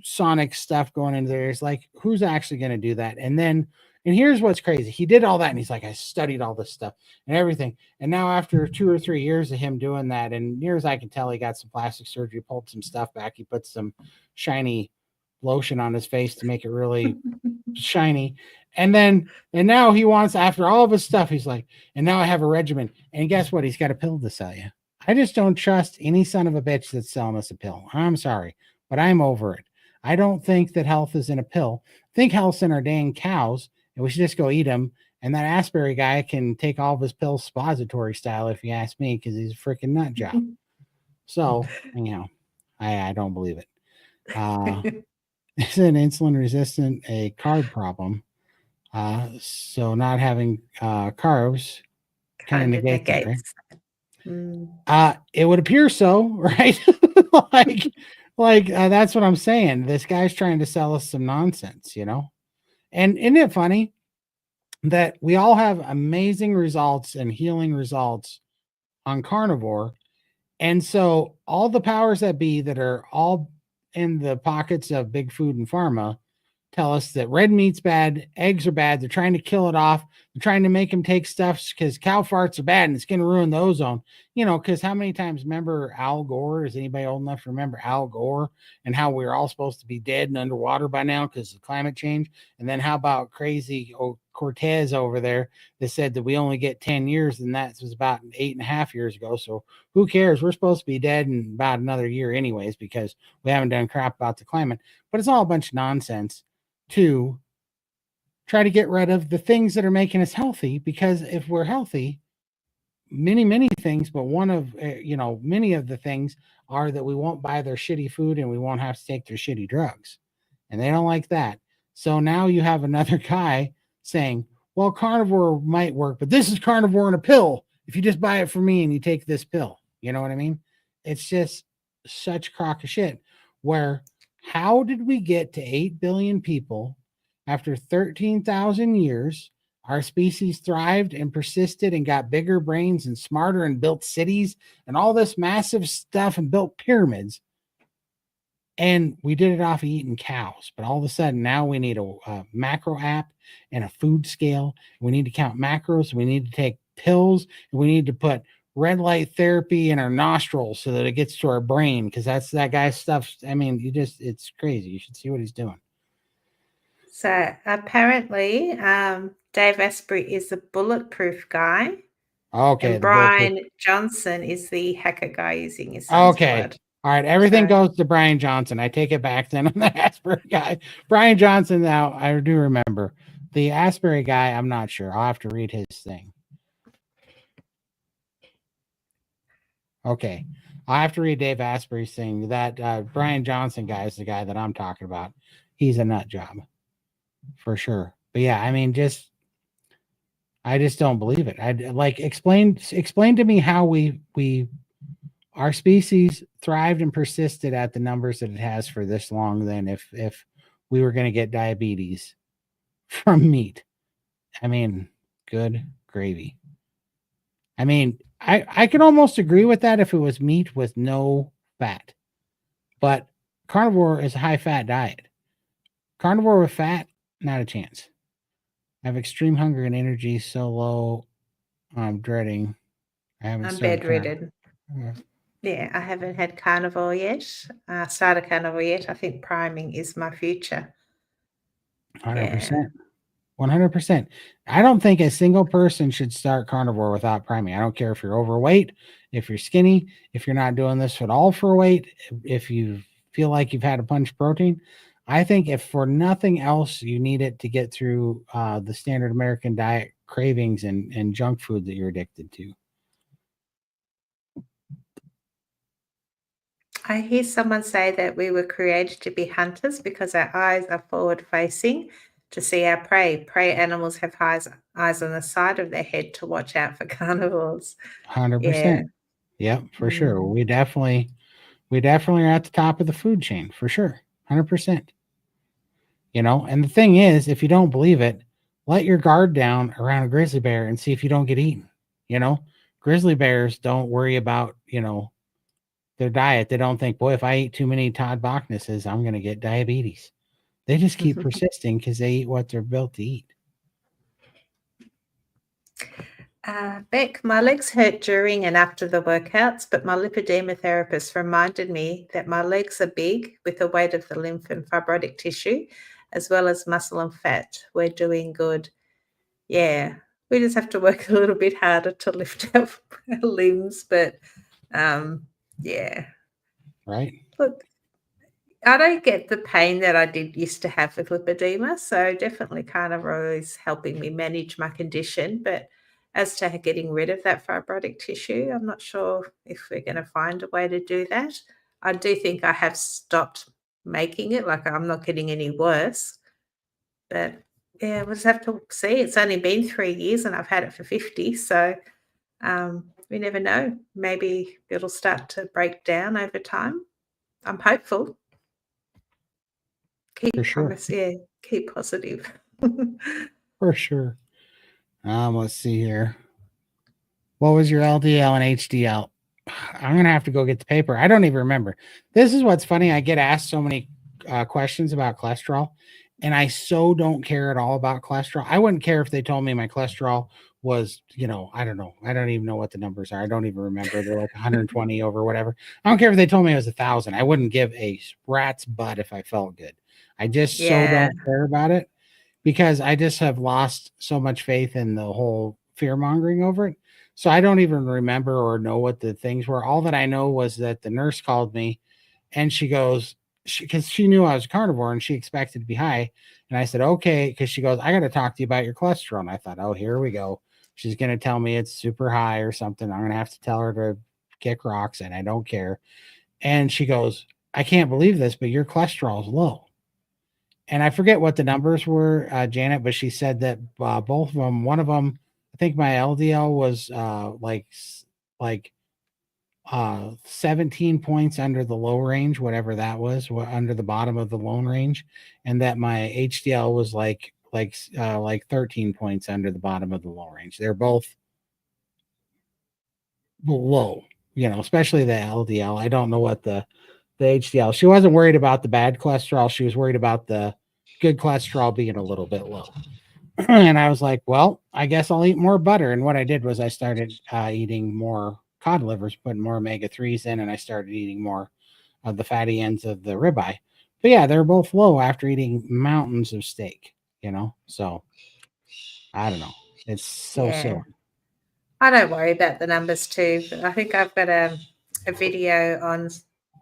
sonic stuff going into there. It's like, who's actually going to do that? And here's what's crazy. He did all that and he's like, I studied all this stuff and everything. And now, after 2 or 3 years of him doing that, and near as I can tell, he got some plastic surgery, pulled some stuff back. He put some shiny lotion on his face to make it really shiny. And now he wants, after all of his stuff, he's like, and now I have a regimen. And guess what? He's got a pill to sell you. I just don't trust any son of a bitch that's selling us a pill. I'm sorry, but I'm over it. I don't think that health is in a pill. I think health's in our dang cows, and we should just go eat them. And that Asbury guy can take all of his pills suppository style, if you ask me, because he's a freaking nut job. So, anyhow, I don't believe it. Is an insulin resistant a carb problem? So not having carbs kind of Kind of negates it, right? negates. Mm. It would appear so, right? like, that's what I'm saying. This guy's trying to sell us some nonsense, And isn't it funny that we all have amazing results and healing results on carnivore? And so all the powers that be that are all in the pockets of big food and pharma tell us that red meat's bad, eggs are bad. They're trying to kill it off. They're trying to make them take stuff because cow farts are bad and it's going to ruin the ozone. Because how many times, remember Al Gore? Is anybody old enough to remember Al Gore and how we were all supposed to be dead and underwater by now because of climate change? And then how about crazy Cortez over there that said that we only get 10 years, and that was about 8.5 years ago. So who cares? We're supposed to be dead in about another year anyways because we haven't done crap about the climate. But it's all a bunch of nonsense to try to get rid of the things that are making us healthy, because if we're healthy, many things, but one of many of the things are that we won't buy their shitty food and we won't have to take their shitty drugs, and they don't like that. So now you have another guy saying, well, carnivore might work, but this is carnivore in a pill if you just buy it from me and you take this pill. You know what I mean? It's just such crock of shit. Where, how did we get to 8 billion people after 13,000 years? Our species thrived and persisted and got bigger brains and smarter and built cities and all this massive stuff and built pyramids. And we did it off of eating cows. But all of a sudden, now we need a macro app and a food scale. We need to count macros. We need to take pills. And we need to put red light therapy in our nostrils so that it gets to our brain, because that's that guy's stuff. I mean, it's crazy. You should see what he's doing. So apparently, Dave Asprey is the bulletproof guy, Okay, and the bulletproof. Brian Johnson is the hacker guy using his son's Okay. blood. All right. Everything So, goes to Brian Johnson. I take it back then. I'm the Asbury guy. Brian Johnson, now, I do remember. The Asbury guy, I'm not sure. I'll have to read his thing. Okay. I'll have to read Dave Asbury's thing. That Brian Johnson guy is the guy that I'm talking about. He's a nut job for sure. But yeah, I mean, I just don't believe it. I like explain to me how our species thrived and persisted at the numbers that it has for this long. Then if we were going to get diabetes from meat, I mean, good gravy. I mean, I could almost agree with that if it was meat with no fat. But carnivore is a high fat diet. Carnivore with fat, not a chance. I have extreme hunger and energy so low. I'm dreading. I haven't I'm started bedridden. Yeah, I haven't had carnivore yet. Started carnivore yet. I think priming is my future. 100%. 100%. I don't think a single person should start carnivore without priming. I don't care if you're overweight, if you're skinny, if you're not doing this at all for weight, if you feel like you've had a punch protein. I think if for nothing else, you need it to get through the standard American diet cravings and junk food that you're addicted to. I hear someone say that we were created to be hunters because our eyes are forward facing to see our prey. Prey animals have eyes on the side of their head to watch out for carnivores. Yeah. 100%. Yep, for sure. Mm. We definitely are at the top of the food chain for sure. 100%. And the thing is, if you don't believe it, let your guard down around a grizzly bear and see if you don't get eaten. You know, grizzly bears don't worry about, their diet. They don't think, boy, if I eat too many Todd Bachnesses, I'm going to get diabetes. They just keep persisting because they eat what they're built to eat. Beck, my legs hurt during and after the workouts, but my lipedema therapist reminded me that my legs are big with the weight of the lymph and fibrotic tissue, as well as muscle and fat. We're doing good. Yeah, we just have to work a little bit harder to lift our limbs, but yeah. Right. Look, I don't get the pain that I did used to have with lipedema, so definitely carnivore is helping me manage my condition. But as to getting rid of that fibrotic tissue, I'm not sure if we're going to find a way to do that. I do think I have stopped making it, like I'm not getting any worse. But yeah, we'll just have to see. It's only been 3 years and I've had it for 50. So we never know. Maybe it'll start to break down over time. I'm hopeful. For Keep sure. promise, yeah, keep positive. For sure. Let's see here. What was your LDL and HDL? I'm gonna have to go get the paper. I don't even remember. This is what's funny. I get asked so many questions about cholesterol, and I so don't care at all about cholesterol. I wouldn't care if they told me my cholesterol was, I don't know. I don't even know what the numbers are. I don't even remember. They're like 120 over whatever. I don't care if they told me it was 1,000. I wouldn't give a rat's butt if I felt good. I just so Yeah, don't care about it because I just have lost so much faith in the whole fear mongering over it. So I don't even remember or know what the things were. All that I know was that the nurse called me and she goes, because she knew I was a carnivore and she expected to be high. And I said, okay, because she goes, I got to talk to you about your cholesterol. And I thought, oh, here we go. She's going to tell me it's super high or something. I'm going to have to tell her to kick rocks and I don't care. And she goes, I can't believe this, but your cholesterol is low. And I forget what the numbers were, Janet, but she said that both of them, one of them, I think my LDL was like 17 points under the low range, whatever that was, under the bottom of the low range, and that my HDL was like 13 points under the bottom of the low range. They're both low, especially the LDL. I don't know what the HDL. She wasn't worried about the bad cholesterol. She was worried about the good cholesterol being a little bit low. And I was like, well, I guess I'll eat more butter. And what I did was I started eating more cod livers, putting more omega-3s in, and I started eating more of the fatty ends of the ribeye. But yeah, they're both low after eating mountains of steak, So I don't know. It's so yeah. silly. I don't worry about the numbers too. But I think I've got a video on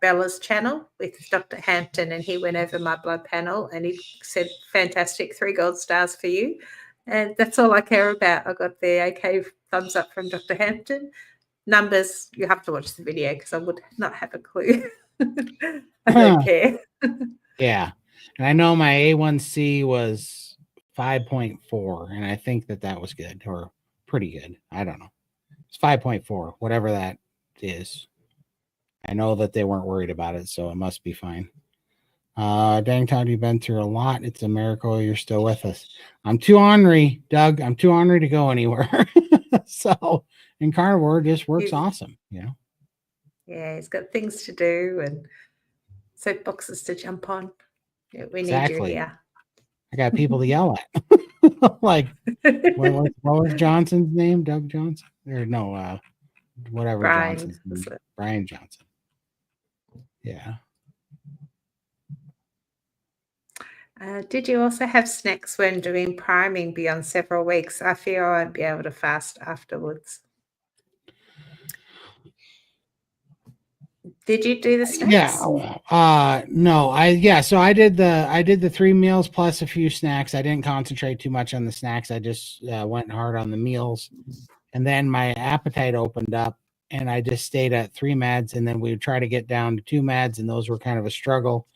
Bella's channel with Dr. Hampton, and he went over my blood panel and he said, fantastic, 3 gold stars for you. And that's all I care about. I got the OK thumbs up from Dr. Hampton. Numbers, you have to watch the video because I would not have a clue. I don't care. Yeah. And I know my A1C was 5.4, and I think that was good or pretty good. I don't know. It's 5.4, whatever that is. I know that they weren't worried about it, so it must be fine. Dang, Todd, you've been through a lot. It's a miracle you're still with us. I'm too ornery, Doug. I'm too ornery to go anywhere. So, and Carnivore just works He's, awesome, you know. yeah, he's got things to do and soapboxes to jump on. Yeah, we need you Exactly. here. I got people to yell at. Like, what was Johnson's name? Doug Johnson? Or no, whatever Brian, Johnson's name. Brian Johnson. Yeah. Did you also have snacks when doing priming beyond several weeks? I fear I won't be able to fast afterwards. Did you do the snacks? No. So I did the 3 meals plus a few snacks. I didn't concentrate too much on the snacks. I just went hard on the meals. And then my appetite opened up and I just stayed at 3 meds, and then we would try to get down to 2 meds, and those were kind of a struggle.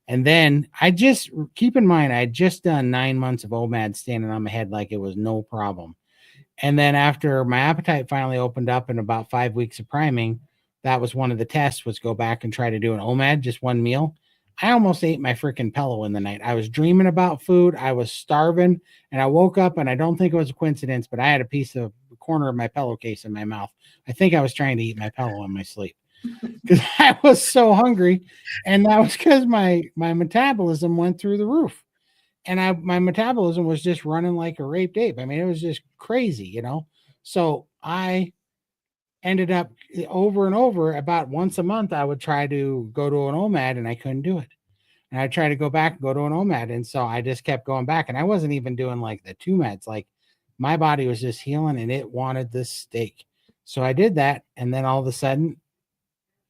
And then I just keep in mind I had just done 9 months of OMAD standing on my head like it was no problem. And then after my appetite finally opened up in about 5 weeks of priming, that was one of the tests, was go back and try to do an OMAD, just one meal. I almost ate my freaking pillow in the night. I was dreaming about food. I was starving, and I woke up, and I don't think it was a coincidence, but I had a piece of the corner of my pillowcase in my mouth. I think I was trying to eat my pillow in my sleep because I was so hungry, and that was because my metabolism went through the roof, and my metabolism was just running like a raped ape. I mean, it was just crazy, you know. So I ended up over and over, about once a month, I would try to go to an OMAD, and I couldn't do it. And I tried to go back and go to an OMAD, and so I just kept going back, and I wasn't even doing like the 2 meds. Like, my body was just healing, and it wanted this steak. So I did that, and then all of a sudden,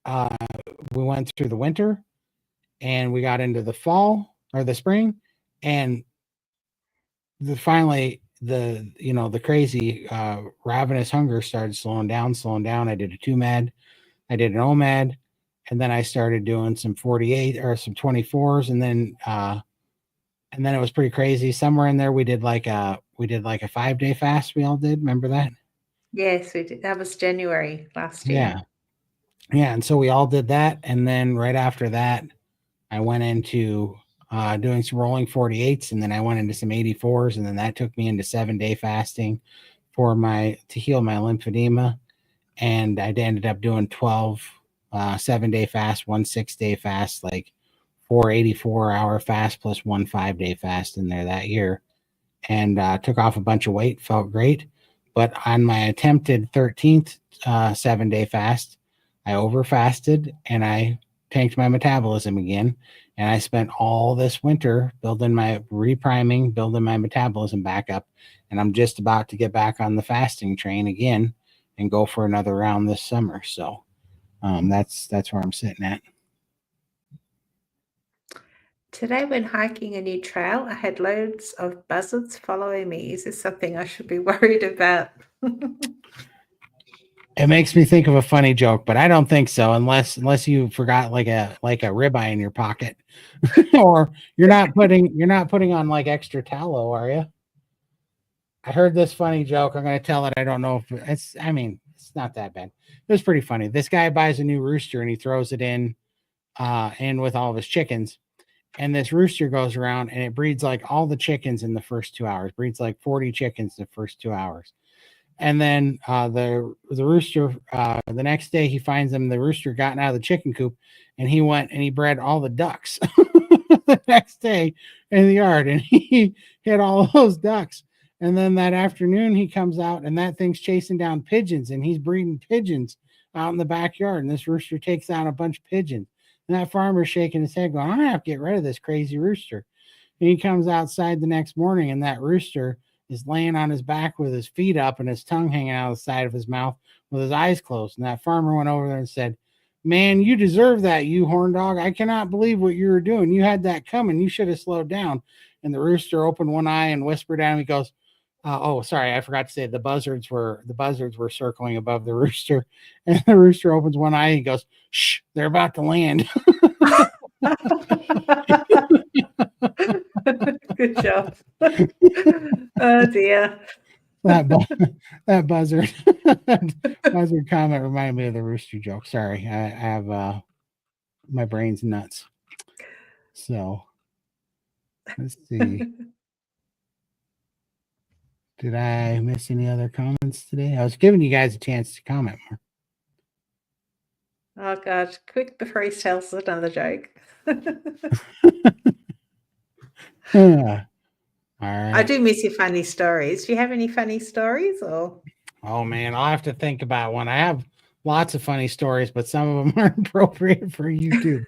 uh, we went through the winter, and we got into the fall or the spring, and the crazy ravenous hunger started slowing down. I did a 2 med, I did an OMAD, and then I started doing some 48 or some 24s, and then it was pretty crazy. Somewhere in there we did like a 5-day fast. We all did. Remember that? Yes, we did. That was January last year. Yeah. Yeah. And so we all did that. And then right after that, I went into doing some rolling 48s, and then I went into some 84s, and then that took me into 7-day fasting to heal my lymphedema. And I ended up doing 12 7-day fast, 1 6-day fast, like 4 84-hour fast plus 1 5-day fast in there that year, and took off a bunch of weight, felt great. But on my attempted 13th 7-day fast, I over fasted and I tanked my metabolism again. And I spent all this winter building my repriming, building my metabolism back up. And I'm just about to get back on the fasting train again and go for another round this summer. So that's where I'm sitting at. Today, when hiking a new trail, I had loads of buzzards following me. Is this something I should be worried about? It makes me think of a funny joke, but I don't think so, unless you forgot like a ribeye in your pocket, or you're not putting on like extra tallow, are you? I heard this funny joke. I'm going to tell it. I don't know if it's. I mean, it's not that bad. It was pretty funny. This guy buys a new rooster and he throws it in with all of his chickens, and this rooster goes around and it breeds like all the chickens in the first 2 hours. Breeds like 40 chickens the first 2 hours. And then the rooster, the next day he finds them. The rooster gotten out of the chicken coop, and he went and he bred all the ducks the next day in the yard, and he hit all those ducks. And then that afternoon he comes out, and that thing's chasing down pigeons, and he's breeding pigeons out in the backyard. And this rooster takes out a bunch of pigeons. And that farmer's shaking his head, going, "I'm gonna have to get rid of this crazy rooster." And he comes outside the next morning, and that rooster is laying on his back with his feet up and his tongue hanging out of the side of his mouth with his eyes closed. And that farmer went over there and said, "Man, you deserve that, you horn dog. I cannot believe what you were doing. You had that coming. You should have slowed down." And the rooster opened one eye and whispered at him. He goes, "Oh, sorry, I forgot to say the buzzards were circling above the rooster." And the rooster opens one eye and he goes, "Shh, they're about to land." Good job. Oh dear. That buzzard buzzard comment reminded me of the rooster joke. Sorry, I have my brain's nuts. So let's see. Did I miss any other comments today? I was giving you guys a chance to comment more. Oh God, quick before he tells another joke. All right. I do miss your funny stories. Do you have any funny stories or? Oh man, I'll have to think about one. I have lots of funny stories, but some of them aren't appropriate for YouTube.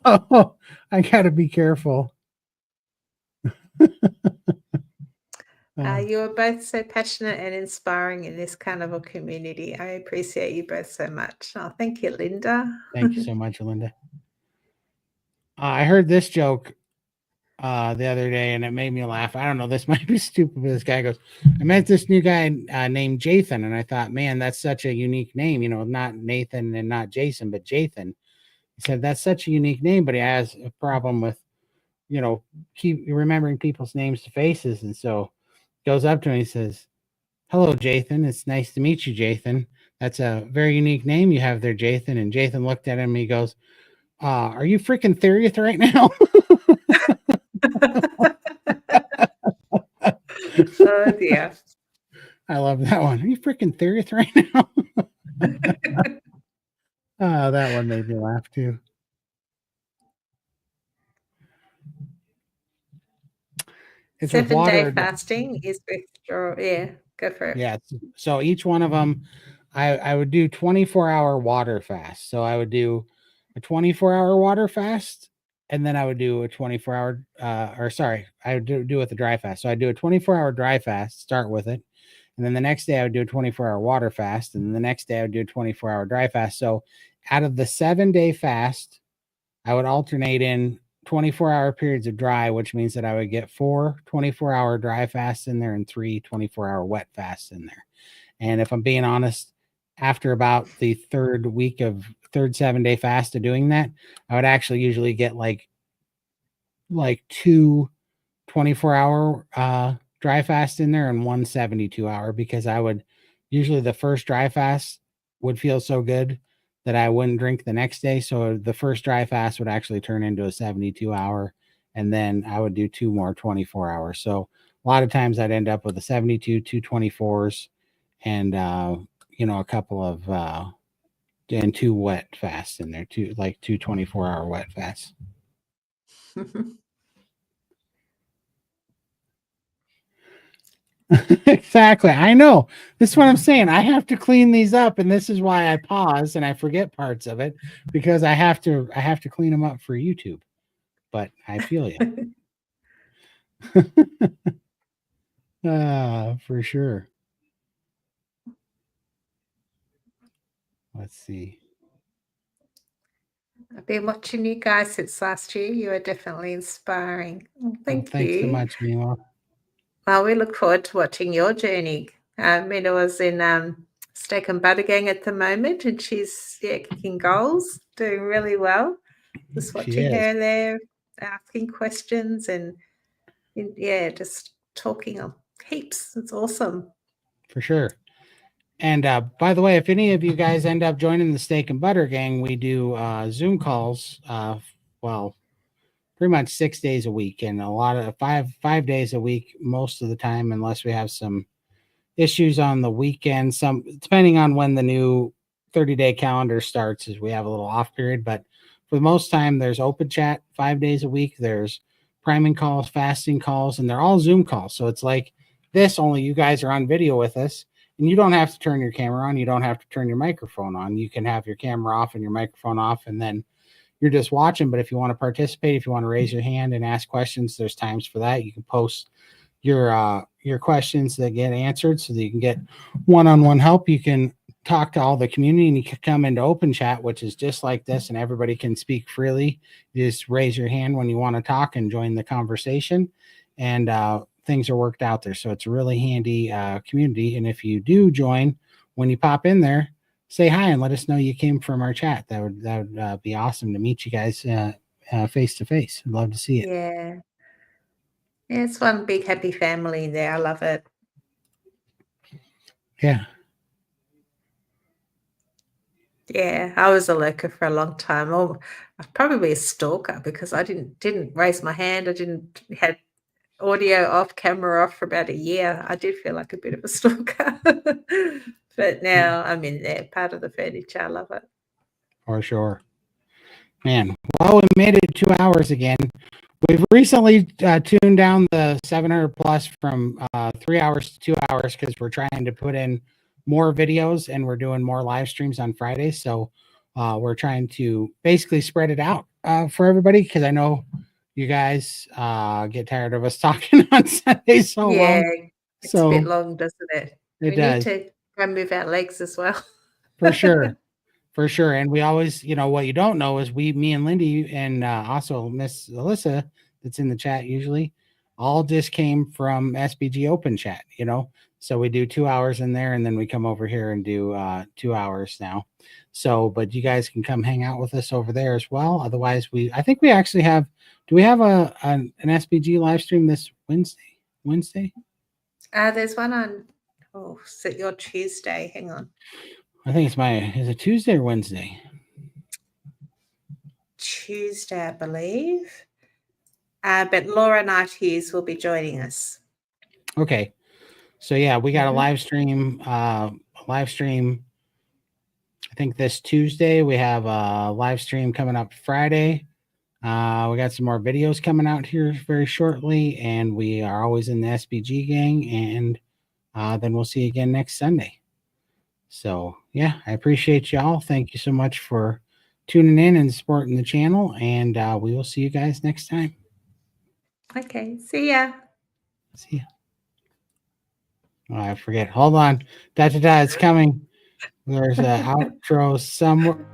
So I got to be careful. You are both so passionate and inspiring in this carnival community. I appreciate you both so much. Oh, thank you, Linda. Thank you so much, Linda. I heard this joke the other day and it made me laugh. I don't know, this might be stupid, but this guy goes, I met this new guy named Jathan, and I thought, man, that's such a unique name, you know, not Nathan and not Jason, but Jathan. He said that's such a unique name, but he has a problem with, you know, keep remembering people's names to faces. And so goes up to him and he says, hello, Jathan. It's nice to meet you, Jathan. That's a very unique name you have there, Jathan. And Jathan looked at him and he goes, are you freaking serious right now? Oh dear. I love that one. Are you freaking serious right now? That one made me laugh too. It's with 7-day water. fasting is with straw. Yeah, go for it. Yeah. So each one of them, I would do 24-hour water fast. So I would do a 24-hour water fast, and then I would do a 24-hour, I would do with a dry fast. So I do a 24-hour dry fast, start with it. And then the next day I would do a 24-hour water fast. And then the next day I would do a 24-hour dry fast. So out of the 7-day fast, I would alternate in 24-hour periods of dry, which means that I would get 4 24-hour dry fasts in there and 3 24-hour wet fasts in there. And if I'm being honest, after about the third 7-day fast of doing that, I would actually usually get like 2 24-hour dry fast in there and 1 72-hour, because I would usually the first dry fast would feel so good that I wouldn't drink the next day. So the first dry fast would actually turn into a 72-hour, and then I would do 2 more 24 hours. So a lot of times I'd end up with a 72, 2 24s, and a couple of and 2 wet fasts in there, 2 24-hour wet fasts. Exactly. I know. This is what I'm saying. I have to clean these up, and this is why I pause and I forget parts of it, because I have to clean them up for YouTube. But I feel you. For sure. Let's see. I've been watching you guys since last year. You are definitely inspiring. Well, thank Thanks so you. much, Mila. Well, we look forward to watching your journey. Mina was in Steak and Butter Gang at the moment, and she's kicking goals, doing really well. Just watching her there, asking questions and just talking heaps. It's awesome. For sure. And by the way, if any of you guys end up joining the Steak and Butter Gang, we do Zoom calls. Pretty much 6 days a week, and a lot of 5 days a week most of the time, unless we have some issues on the weekend. Some depending on when the new 30-day calendar starts, as we have a little off period. But for the most time, there's open chat 5 days a week. There's priming calls, fasting calls, and they're all Zoom calls. So it's like this, only you guys are on video with us, and you don't have to turn your camera on. You don't have to turn your microphone on. You can have your camera off and your microphone off, and then you're just watching. But if you want to participate, if you want to raise your hand and ask questions, there's times for that. You can post your questions that get answered so that you can get one-on-one help. You can talk to all the community, and you can come into open chat, which is just like this, and everybody can speak freely. You just raise your hand when you want to talk and join the conversation, and things are worked out there. So it's a really handy community. And if you do join, when you pop in there, say hi and let us know you came from our chat. That would be awesome to meet you guys face to face. I'd love to see it. Yeah. Yeah, it's one big happy family there. I love it. Yeah. Yeah, I was a lurker for a long time. Oh, probably a stalker because I didn't raise my hand. I didn't had audio off, camera off for about a year. I did feel like a bit of a stalker. But now I'm in there, part of the furniture. I love it. For sure. Man, well, we made it 2 hours again. We've recently tuned down the 700 plus from 3 hours to 2 hours because we're trying to put in more videos and we're doing more live streams on Fridays. So we're trying to basically spread it out for everybody because I know you guys get tired of us talking on Sundays so Yeah, long. it's a bit So long, doesn't it? it We need does to go and move our legs as well. for sure. For sure. And we always, what you don't know is me and Lindy and also Miss Alyssa that's in the chat usually all just came from SBG Open chat. So we do 2 hours in there and then we come over here and do 2 hours now. So, but you guys can come hang out with us over there as well. Otherwise, I think we actually do we have an SBG live stream this Wednesday? There's one on, is it your Tuesday? Hang on. I think is it Tuesday or Wednesday? Tuesday, I believe. But Laura Knight Hughes will be joining us. Okay. So yeah, we got a live stream. I think this Tuesday we have a live stream coming up Friday. We got some more videos coming out here very shortly, and we are always in the SBG gang. And then we'll see you again next Sunday. So yeah, I appreciate y'all. Thank you so much for tuning in and supporting the channel. And we will see you guys next time. Okay, see ya. See ya. Oh, I forget. Hold on. It's coming. There's an outro somewhere.